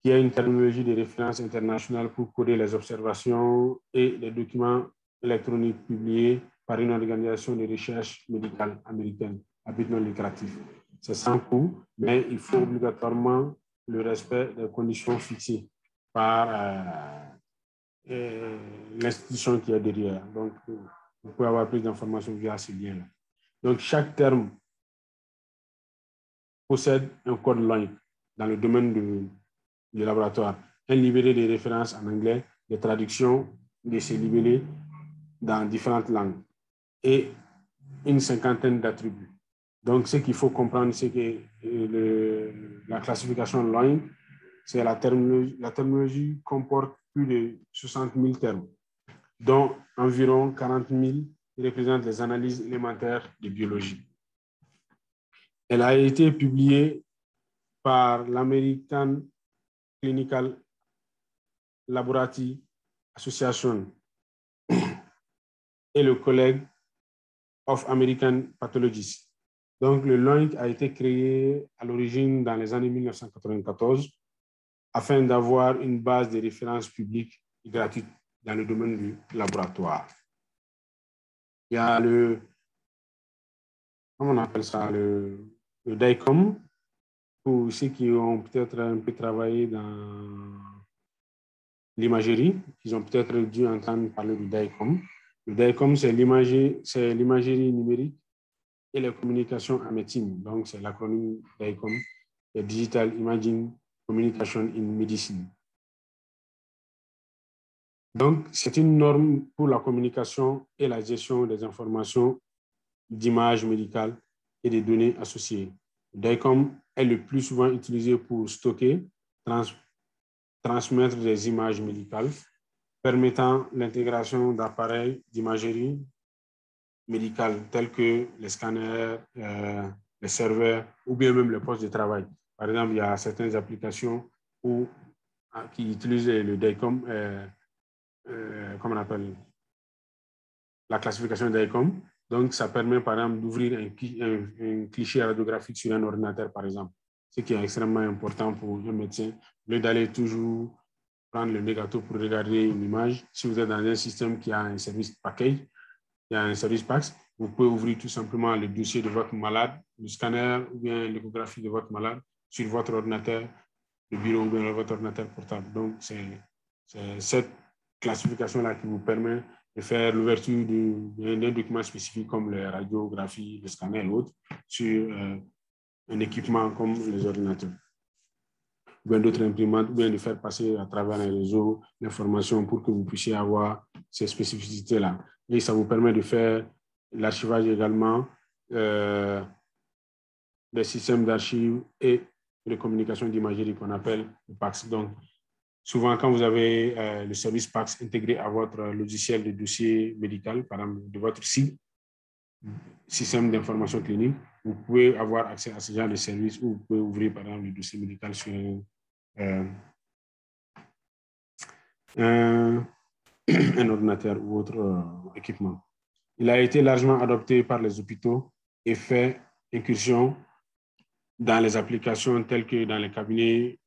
qui est une terminologie de référence internationale pour coder les observations et les documents électroniques publiés par une organisation de recherche médicale américaine à but non lucratif. C'est sans coût, mais il faut obligatoirement le respect des conditions fixées par l'institution qui est derrière. Donc, vous pouvez avoir plus d'informations via ce lien-là. Donc, chaque terme possède un code LOINC dans le domaine du laboratoire, un libellé de référence en anglais, des traductions de ces libellés dans différentes langues et une 50aine d'attributs. Donc, ce qu'il faut comprendre, c'est que la classification LOINC, c'est la terminologie comporte plus de 60 000 termes, dont environ 40 000 représentent les analyses élémentaires de biologie. Elle a été publiée par l'American Clinical Laboratory Association et le College of American Pathologists. Donc, le LOINC a été créé à l'origine dans les années 1994 afin d'avoir une base de référence publique et gratuite dans le domaine du laboratoire. Il y a comment on appelle ça, le DICOM, pour ceux qui ont peut-être un peu travaillé dans l'imagerie, ils ont peut-être dû entendre parler du DICOM. Le DICOM, c'est l'imagerie numérique et les communications en médecine. Donc, c'est l'acronyme DICOM, le Digital Imaging Communication in Medicine. Donc, c'est une norme pour la communication et la gestion des informations d'images médicales et des données associées. Le DICOM est le plus souvent utilisé pour stocker, transmettre des images médicales, permettant l'intégration d'appareils d'imagerie médicale tels que les scanners, les serveurs ou bien même les postes de travail. Par exemple, il y a certaines applications qui utilisent le DICOM, comment on appelle, la classification DICOM. Donc, ça permet, par exemple, d'ouvrir un cliché radiographique sur un ordinateur, par exemple, ce qui est extrêmement important pour un médecin, au lieu d'aller toujours prendre le négato pour regarder une image. Si vous êtes dans un système qui a un service package, il y a un service PACS, vous pouvez ouvrir tout simplement le dossier de votre malade, le scanner ou bien l'échographie de votre malade sur votre ordinateur de bureau ou bien votre ordinateur portable. Donc, c'est cette classification-là qui vous permet de faire l'ouverture d'un document spécifique comme la radiographie, le scanner et autres sur un équipement comme les ordinateurs. Ou bien d'autres imprimantes, ou bien de faire passer à travers un réseau l'information pour que vous puissiez avoir ces spécificités-là. Et ça vous permet de faire l'archivage également des systèmes d'archives et de communication d'imagerie qu'on appelle le PACS. Donc, souvent, quand vous avez le service PACS intégré à votre logiciel de dossier médical, par exemple, de votre système d'information clinique, vous pouvez avoir accès à ce genre de service où vous pouvez ouvrir, par exemple, le dossier médical sur un ordinateur ou autre équipement. Il a été largement adopté par les hôpitaux et fait incursion dans les applications telles que dans les cabinets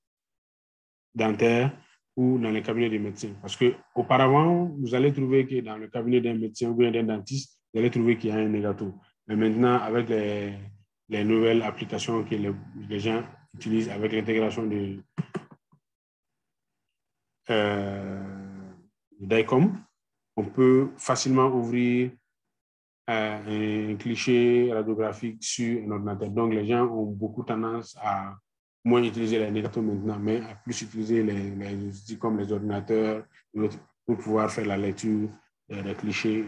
dentaires ou dans les cabinets des médecins. Parce qu'auparavant, vous allez trouver que dans le cabinet d'un médecin ou bien d'un dentiste, vous allez trouver qu'il y a un négato. Mais maintenant, avec les nouvelles applications que les gens utilisent avec l'intégration de DICOM, on peut facilement ouvrir un cliché radiographique sur un ordinateur. Donc, les gens ont beaucoup tendance à moins utiliser les négatos maintenant, mais à plus utiliser les outils comme les ordinateurs pour pouvoir faire la lecture des clichés.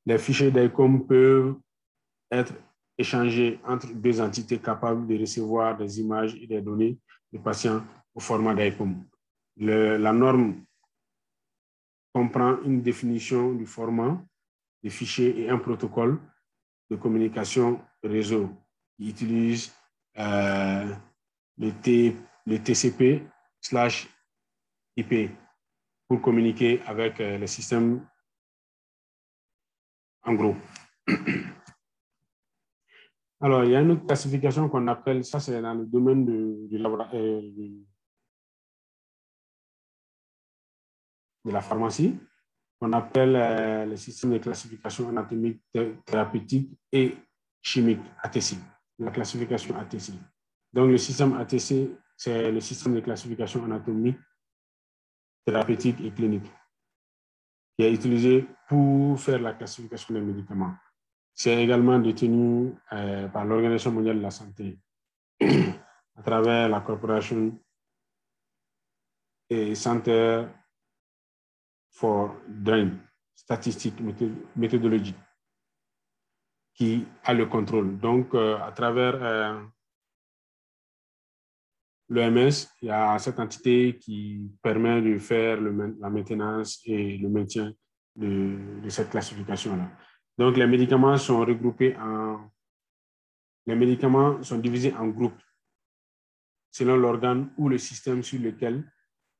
Les fichiers DICOM peuvent être échangés entre deux entités capables de recevoir des images et des données des patients au format DICOM. La norme comprend une définition du format des fichiers et un protocole de communication réseau qui utilise le TCP/IP pour communiquer avec les systèmes en gros. Alors, il y a une autre classification qu'on appelle, ça c'est dans le domaine de la pharmacie, qu'on appelle le système de classification anatomique, thérapeutique et chimique, ATC, la classification ATC. Donc, le système ATC, c'est le système de classification anatomique, thérapeutique et clinique, qui est utilisé pour faire la classification des médicaments. C'est également détenu par l'Organisation mondiale de la santé à travers la corporation et Center for Drain, statistique, méthodologie, qui a le contrôle. Donc, à travers l'OMS, il y a cette entité qui permet de faire la maintenance et le maintien de cette classification-là. Donc, les médicaments sont regroupés les médicaments sont divisés en groupes selon l'organe ou le système sur lequel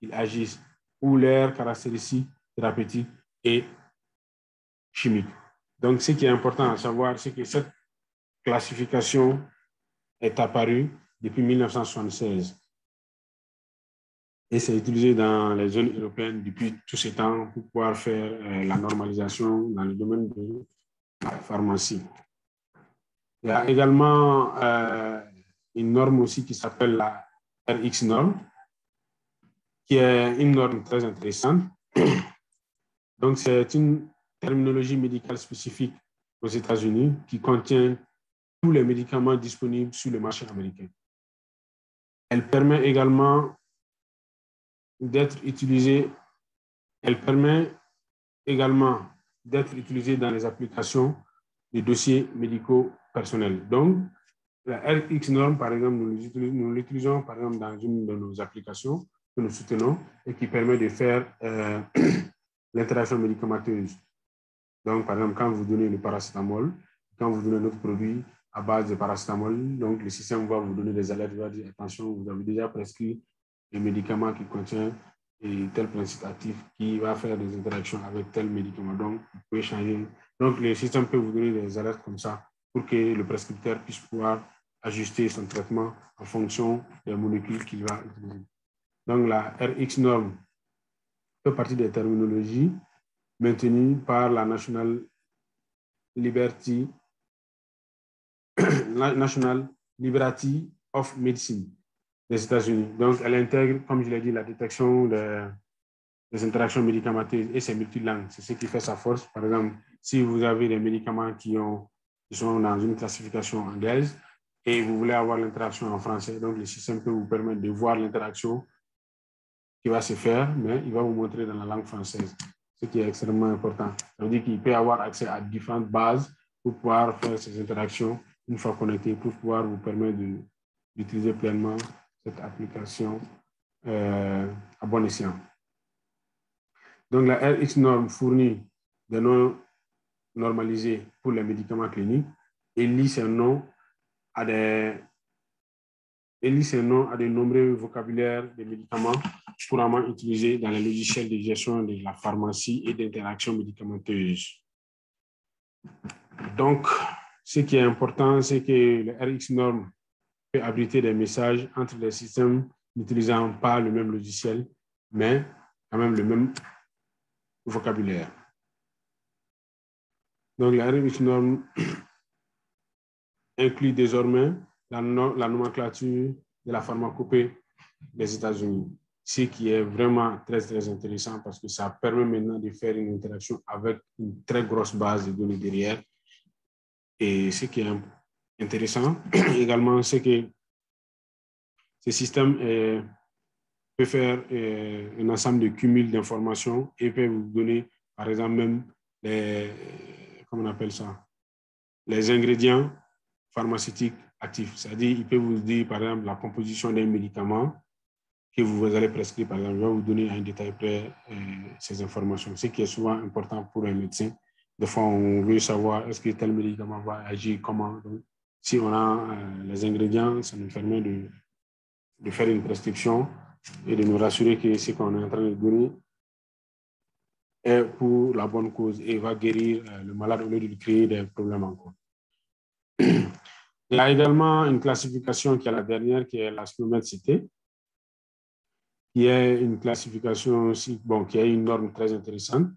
ils agissent ou leurs caractéristiques thérapeutiques et chimiques. Donc, ce qui est important à savoir, c'est que cette classification est apparue depuis 1976 et c'est utilisé dans les zones européennes depuis tout ce temps pour pouvoir faire la normalisation dans le domaine de la pharmacie. Il y a également une norme aussi qui s'appelle la RX norme, qui est une norme très intéressante. Donc, c'est une terminologie médicale spécifique aux États-Unis qui contient tous les médicaments disponibles sur le marché américain. Elle permet également d'être utilisée, dans les applications de dossiers médicaux personnels. Donc, la RX norme, par exemple, nous l'utilisons par exemple dans une de nos applications que nous soutenons et qui permet de faire l'interaction médicamenteuse. Donc, par exemple, quand vous donnez le paracétamol, quand vous donnez notre produit à base de paracétamol, donc le système va vous donner des alertes, va dire attention, vous avez déjà prescrit un médicament qui contient tel principe actif qui va faire des interactions avec tel médicament. Donc, vous pouvez changer. Donc, le système peut vous donner des alertes comme ça pour que le prescripteur puisse pouvoir ajuster son traitement en fonction des molécules qu'il va utiliser. Donc, la RX norme fait partie des terminologies maintenues par la National Liberty of Medicine des États-Unis. Donc, elle intègre, comme je l'ai dit, la détection des interactions médicamenteuses et c'est multilingue. C'est ce qui fait sa force. Par exemple, si vous avez des médicaments qui sont dans une classification anglaise et vous voulez avoir l'interaction en français, donc le système peut vous permettre de voir l'interaction qui va se faire, mais il va vous montrer dans la langue française, ce qui est extrêmement important. Ça veut dire qu'il peut avoir accès à différentes bases pour pouvoir faire ces interactions une fois connecté, pour pouvoir vous permettre d'utiliser pleinement cette application à bon escient. Donc, la RX norme fournit des noms normalisés pour les médicaments cliniques et lit ces noms à des nombreux vocabulaires de médicaments couramment utilisés dans les logiciels de gestion de la pharmacie et d'interaction médicamenteuse. Donc, ce qui est important, c'est que le RX norme peut abriter des messages entre les systèmes n'utilisant pas le même logiciel, mais quand même le même vocabulaire. Donc, la RX norme inclut désormais la nomenclature de la pharmacopée des États-Unis, ce qui est vraiment très, très intéressant parce que ça permet maintenant de faire une interaction avec une très grosse base de données derrière. Et ce qui est intéressant également, c'est que ce système peut faire un ensemble de cumul d'informations et peut vous donner, par exemple, même comment on appelle ça, les ingrédients pharmaceutiques actifs. C'est-à-dire, il peut vous dire, par exemple, la composition d'un médicament que vous allez prescrire, par exemple, il va vous donner un détail près ces informations, ce qui est souvent important pour un médecin. Des fois, on veut savoir est-ce que tel médicament va agir comment. Donc, si on a les ingrédients, ça nous permet de faire une prescription et de nous rassurer que ce qu'on est en train de donner est pour la bonne cause et va guérir le malade au lieu de lui créer des problèmes encore. Il y a également une classification qui est la dernière, qui est la SNOMED-CT, qui est une classification aussi, bon, qui est une norme très intéressante.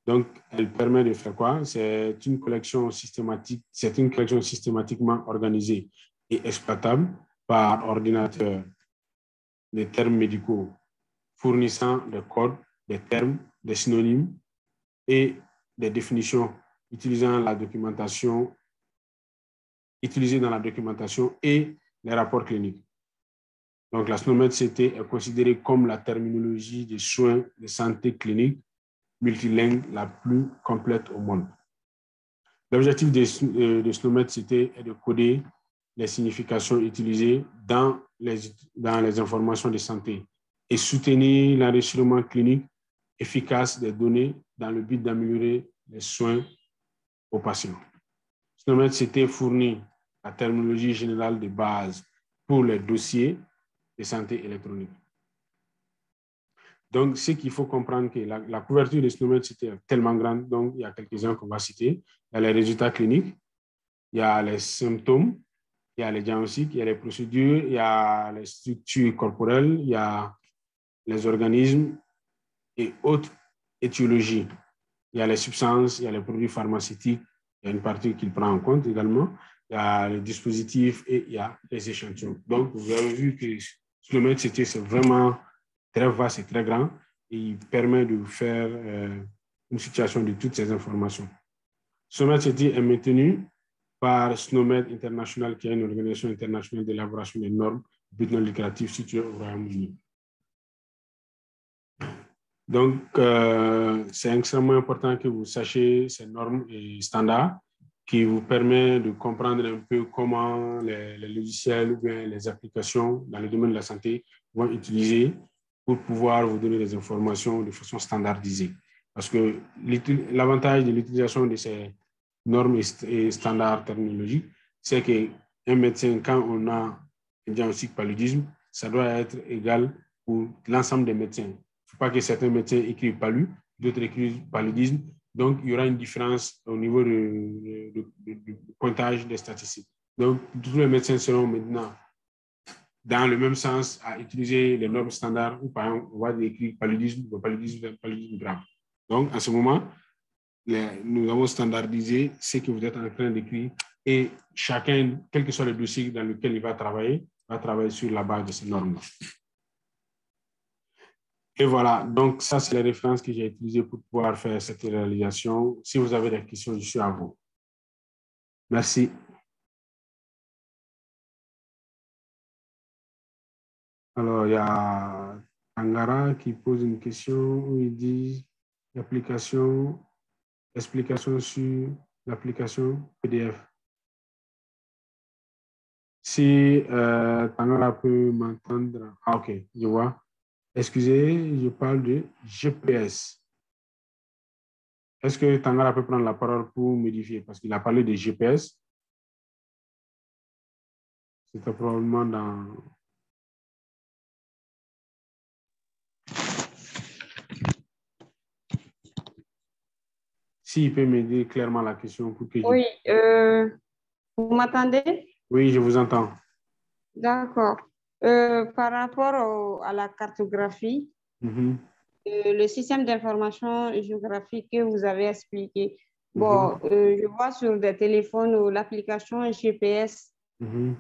Donc, elle permet de faire quoi? C'est une collection systématiquement organisée et exploitable par ordinateur des termes médicaux fournissant des codes, des termes, des synonymes et des définitions utilisées dans la documentation et les rapports cliniques. Donc, la SNOMED-CT est considérée comme la terminologie des soins de santé clinique multilingue la plus complète au monde. L'objectif de SNOMED-CT est de coder les significations utilisées dans les informations de santé et soutenir l'enregistrement clinique efficace des données dans le but d'améliorer les soins aux patients. SNOMED-CT fournit la terminologie générale de base pour les dossiers de santé électronique. Donc, ce qu'il faut comprendre, que la couverture de SNOMED-CT est tellement grande, donc il y a quelques-uns qu'on va citer. Il y a les résultats cliniques, il y a les symptômes, il y a les diagnostics, il y a les procédures, il y a les structures corporelles, il y a les organismes et autres étiologies. Il y a les substances, il y a les produits pharmaceutiques, il y a une partie qu'il prend en compte également. il y a le dispositif et il y a les échantillons. Donc, vous avez vu que SNOMED-CT, c'est vraiment très vaste et très grand et il permet de faire une situation de toutes ces informations. SNOMED-CT est maintenu par SNOMED International, qui est une organisation internationale d'élaboration des normes but non lucratif située au Royaume-Uni. Donc, c'est extrêmement important que vous sachiez ces normes et standards qui vous permettent de comprendre un peu comment les logiciels ou bien les applications dans le domaine de la santé vont utiliser pour pouvoir vous donner des informations de façon standardisée. Parce que l'avantage de l'utilisation de ces normes et standards terminologiques, c'est qu'un médecin, quand on a un diagnostic paludisme, ça doit être égal pour l'ensemble des médecins. Il ne faut pas que certains médecins écrivent palu, d'autres écrivent paludisme. Donc, il y aura une différence au niveau du pointage des statistiques. Donc, tous les médecins seront maintenant dans le même sens à utiliser les normes standards où, par exemple, on va écrire paludisme grave. Donc, en ce moment, nous avons standardisé ce que vous êtes en train d'écrire et chacun, quel que soit le dossier dans lequel il va travailler sur la base de ces normes-là. Et voilà, donc ça, c'est les références que j'ai utilisées pour pouvoir faire cette réalisation. Si vous avez des questions, je suis à vous. Merci. Alors, il y a Angara qui pose une question où il dit explication sur l'application PDF. Si Tangara peut m'entendre. Ah, ok, je vois. Excusez, je parle de GPS. Est-ce que Tangara peut prendre la parole pour modifier? Parce qu'il a parlé de GPS. C'était probablement dans... S'il peut m'aider clairement la question pour que je... Oui, vous m'entendez? Oui, je vous entends. D'accord. Par rapport à la cartographie, le système d'information géographique que vous avez expliqué, bon, je vois sur des téléphones l'application GPS. Bon,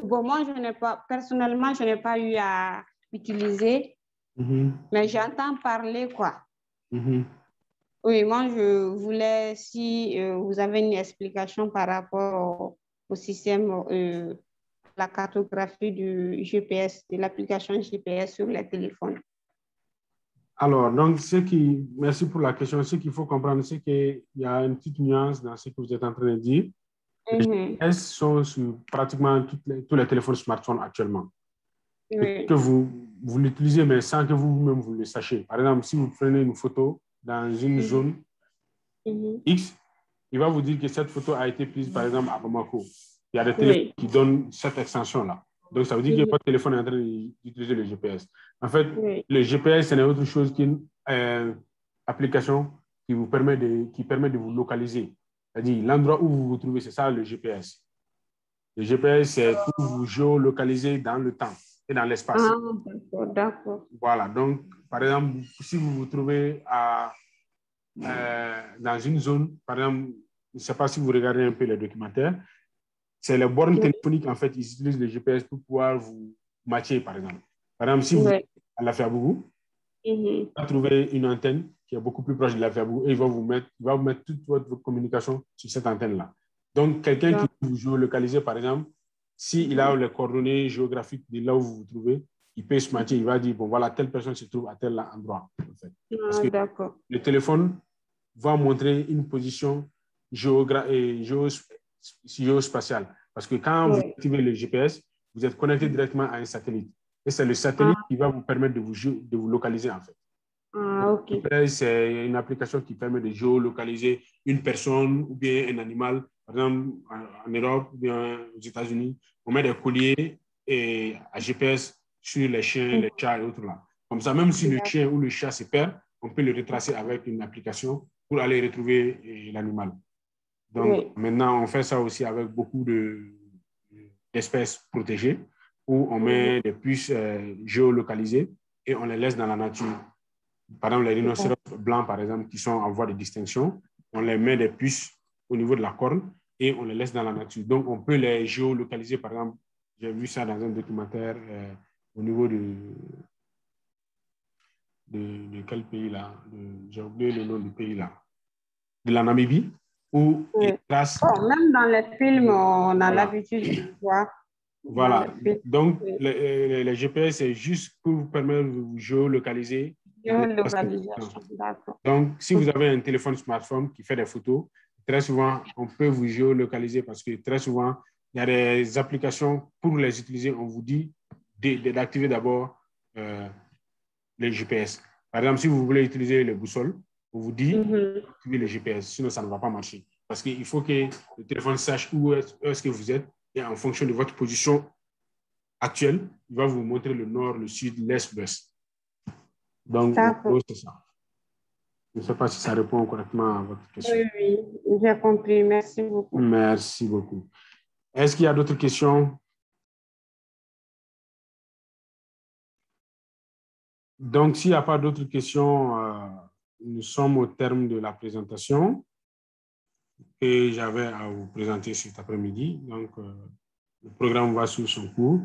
bon, moi, personnellement, je n'ai pas eu à utiliser, mais j'entends parler, quoi. Oui, moi, je voulais, si vous avez une explication par rapport au système, la cartographie du GPS, de l'application GPS sur les téléphones. Alors, donc, merci pour la question. Ce qu'il faut comprendre, c'est qu'il y a une petite nuance dans ce que vous êtes en train de dire. Les GPS sont sur pratiquement tous les téléphones smartphones actuellement. Oui. Que vous l'utilisez, mais sans que vous-même vous le sachiez. Par exemple, si vous prenez une photo dans une zone X, il va vous dire que cette photo a été prise, par exemple, à Bamako. Il y a des téléphones qui donnent cette extension-là. Donc, ça veut dire que votre téléphone est en train d'utiliser le GPS. En fait, le GPS, ce n'est autre chose qu'une application qui permet de vous localiser. C'est-à-dire, l'endroit où vous vous trouvez, c'est ça le GPS. Le GPS, c'est pour vous géolocaliser dans le temps et dans l'espace. Ah, d'accord. Voilà. Donc, par exemple, si vous vous trouvez dans une zone, par exemple, je ne sais pas si vous regardez un peu les documentaires, c'est les bornes téléphoniques, en fait, ils utilisent le GPS pour pouvoir vous matcher, par exemple. Par exemple, si vous êtes à Lafiabougou, vous allez trouver une antenne qui est beaucoup plus proche de Lafiabougou et il va vous mettre toute votre communication sur cette antenne-là. Donc, quelqu'un qui vous géolocaliser, par exemple, s'il a les coordonnées géographiques de là où vous vous trouvez, il peut se matcher, il va dire, bon, voilà, telle personne se trouve à tel endroit. En fait. Parce que le téléphone va montrer une position géospatiale. Parce que quand vous activez le GPS, vous êtes connecté directement à un satellite. Et c'est le satellite qui va vous permettre de vous localiser, en fait. C'est une application qui permet de géolocaliser une personne ou bien un animal. Par exemple, en Europe ou bien aux États-Unis, on met des colliers à GPS sur les chiens, les chats et autres là. Comme ça, même si le chien ou le chat se perd, on peut le retracer avec une application pour aller retrouver l'animal. Donc, maintenant, on fait ça aussi avec beaucoup d'espèces protégées où on met des puces géolocalisées et on les laisse dans la nature. Par exemple, les rhinocéros blancs, par exemple, qui sont en voie de distinction, on les met des puces au niveau de la corne et on les laisse dans la nature. Donc, on peut les géolocaliser, par exemple. J'ai vu ça dans un documentaire au niveau de quel pays là? J'ai oublié le nom du pays là. De la Namibie, où ils tracent... même dans les films, on a l'habitude de voir. Voilà. Donc, les GPS, c'est juste pour vous permettre de vous géolocaliser. Donc, si vous avez un téléphone smartphone qui fait des photos, très souvent, on peut vous géolocaliser parce que très souvent, il y a des applications pour les utiliser. On vous dit d'activer d'abord les GPS. Par exemple, si vous voulez utiliser les boussoles, on vous dit d'activer les GPS, sinon ça ne va pas marcher. Parce qu'il faut que le téléphone sache où est-ce que vous êtes et en fonction de votre position actuelle, il va vous montrer le nord, le sud, l'est, l'ouest. Donc, c'est ça. Je ne sais pas si ça répond correctement à votre question. Oui, j'ai compris. Merci beaucoup. Merci beaucoup. Est-ce qu'il y a d'autres questions? Donc, s'il n'y a pas d'autres questions, nous sommes au terme de la présentation que j'avais à vous présenter cet après-midi. Donc, le programme va suivre son cours.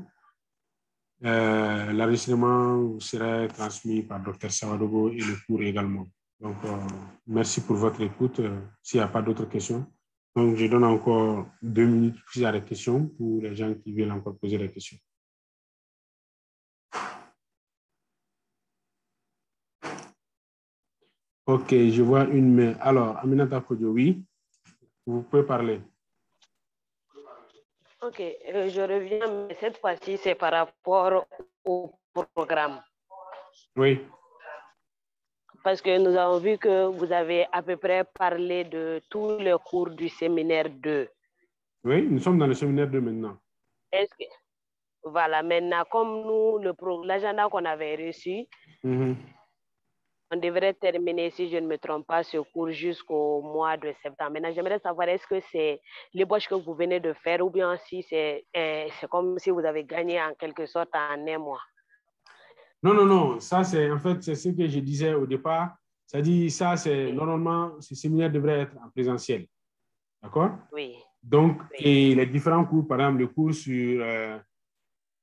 L'enregistrement sera transmis par Dr Sawadogo et le cours également. Donc, merci pour votre écoute. S'il n'y a pas d'autres questions, donc je donne encore 2 minutes plus à des questions pour les gens qui veulent encore poser des questions. Ok, je vois une main. Alors, Aminata Kodjo, oui, vous pouvez parler. Ok, je reviens, mais cette fois-ci, c'est par rapport au programme. Oui. Parce que nous avons vu que vous avez à peu près parlé de tous les cours du séminaire 2. Oui, nous sommes dans le séminaire 2 maintenant. Est-ce que, voilà, maintenant, comme nous, l'agenda qu'on avait reçu, on devrait terminer, si je ne me trompe pas, ce cours jusqu'au mois de septembre. Maintenant, j'aimerais savoir, est-ce que c'est l'ébauche que vous venez de faire ou bien si c'est comme si vous avez gagné en quelque sorte en un mois? Non, non, non. Ça, c'est en fait, c'est ce que je disais au départ. C'est-à-dire, ça, c'est normalement, ce séminaire devrait être en présentiel. D'accord? Oui. Donc, et les différents cours, par exemple, le cours sur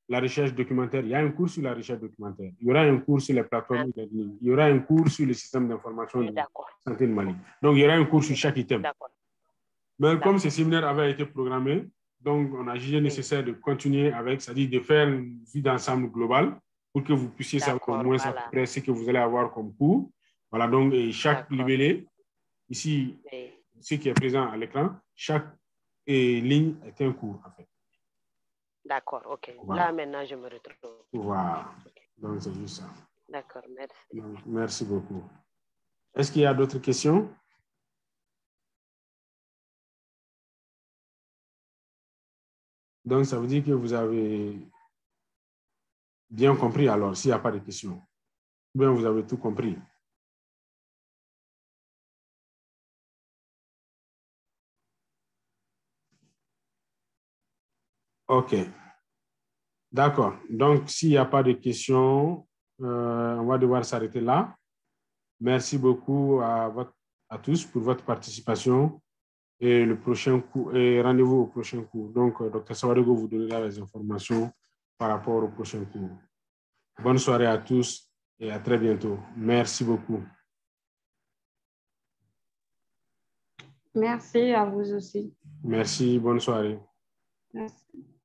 la recherche documentaire, il y a un cours sur la recherche documentaire. Il y aura un cours sur les plateformes e-learning. Il y aura un cours sur le système d'information de santé de Mali. Donc, il y aura un cours sur chaque item. Mais comme ce séminaire avait été programmé, donc on a jugé nécessaire de continuer avec, c'est-à-dire de faire une vue d'ensemble globale pour que vous puissiez savoir au moins à peu près ce que vous allez avoir comme cours. Voilà, donc et chaque libellé, ici, ce qui est présent à l'écran, chaque ligne est un cours, en fait. D'accord, ok. Voilà. Là, maintenant, je me retrouve. Voilà. Donc, c'est juste ça. D'accord, merci. Donc, merci beaucoup. Est-ce qu'il y a d'autres questions? Donc, ça veut dire que vous avez bien compris alors, s'il n'y a pas de questions. Bien, vous avez tout compris. OK. D'accord. Donc, s'il n'y a pas de questions, on va devoir s'arrêter là. Merci beaucoup à tous pour votre participation et le prochain cours, et rendez-vous au prochain cours. Donc, Dr Sawadogo vous donnera les informations par rapport au prochain cours. Bonne soirée à tous et à très bientôt. Merci beaucoup. Merci à vous aussi. Merci, bonne soirée. Merci.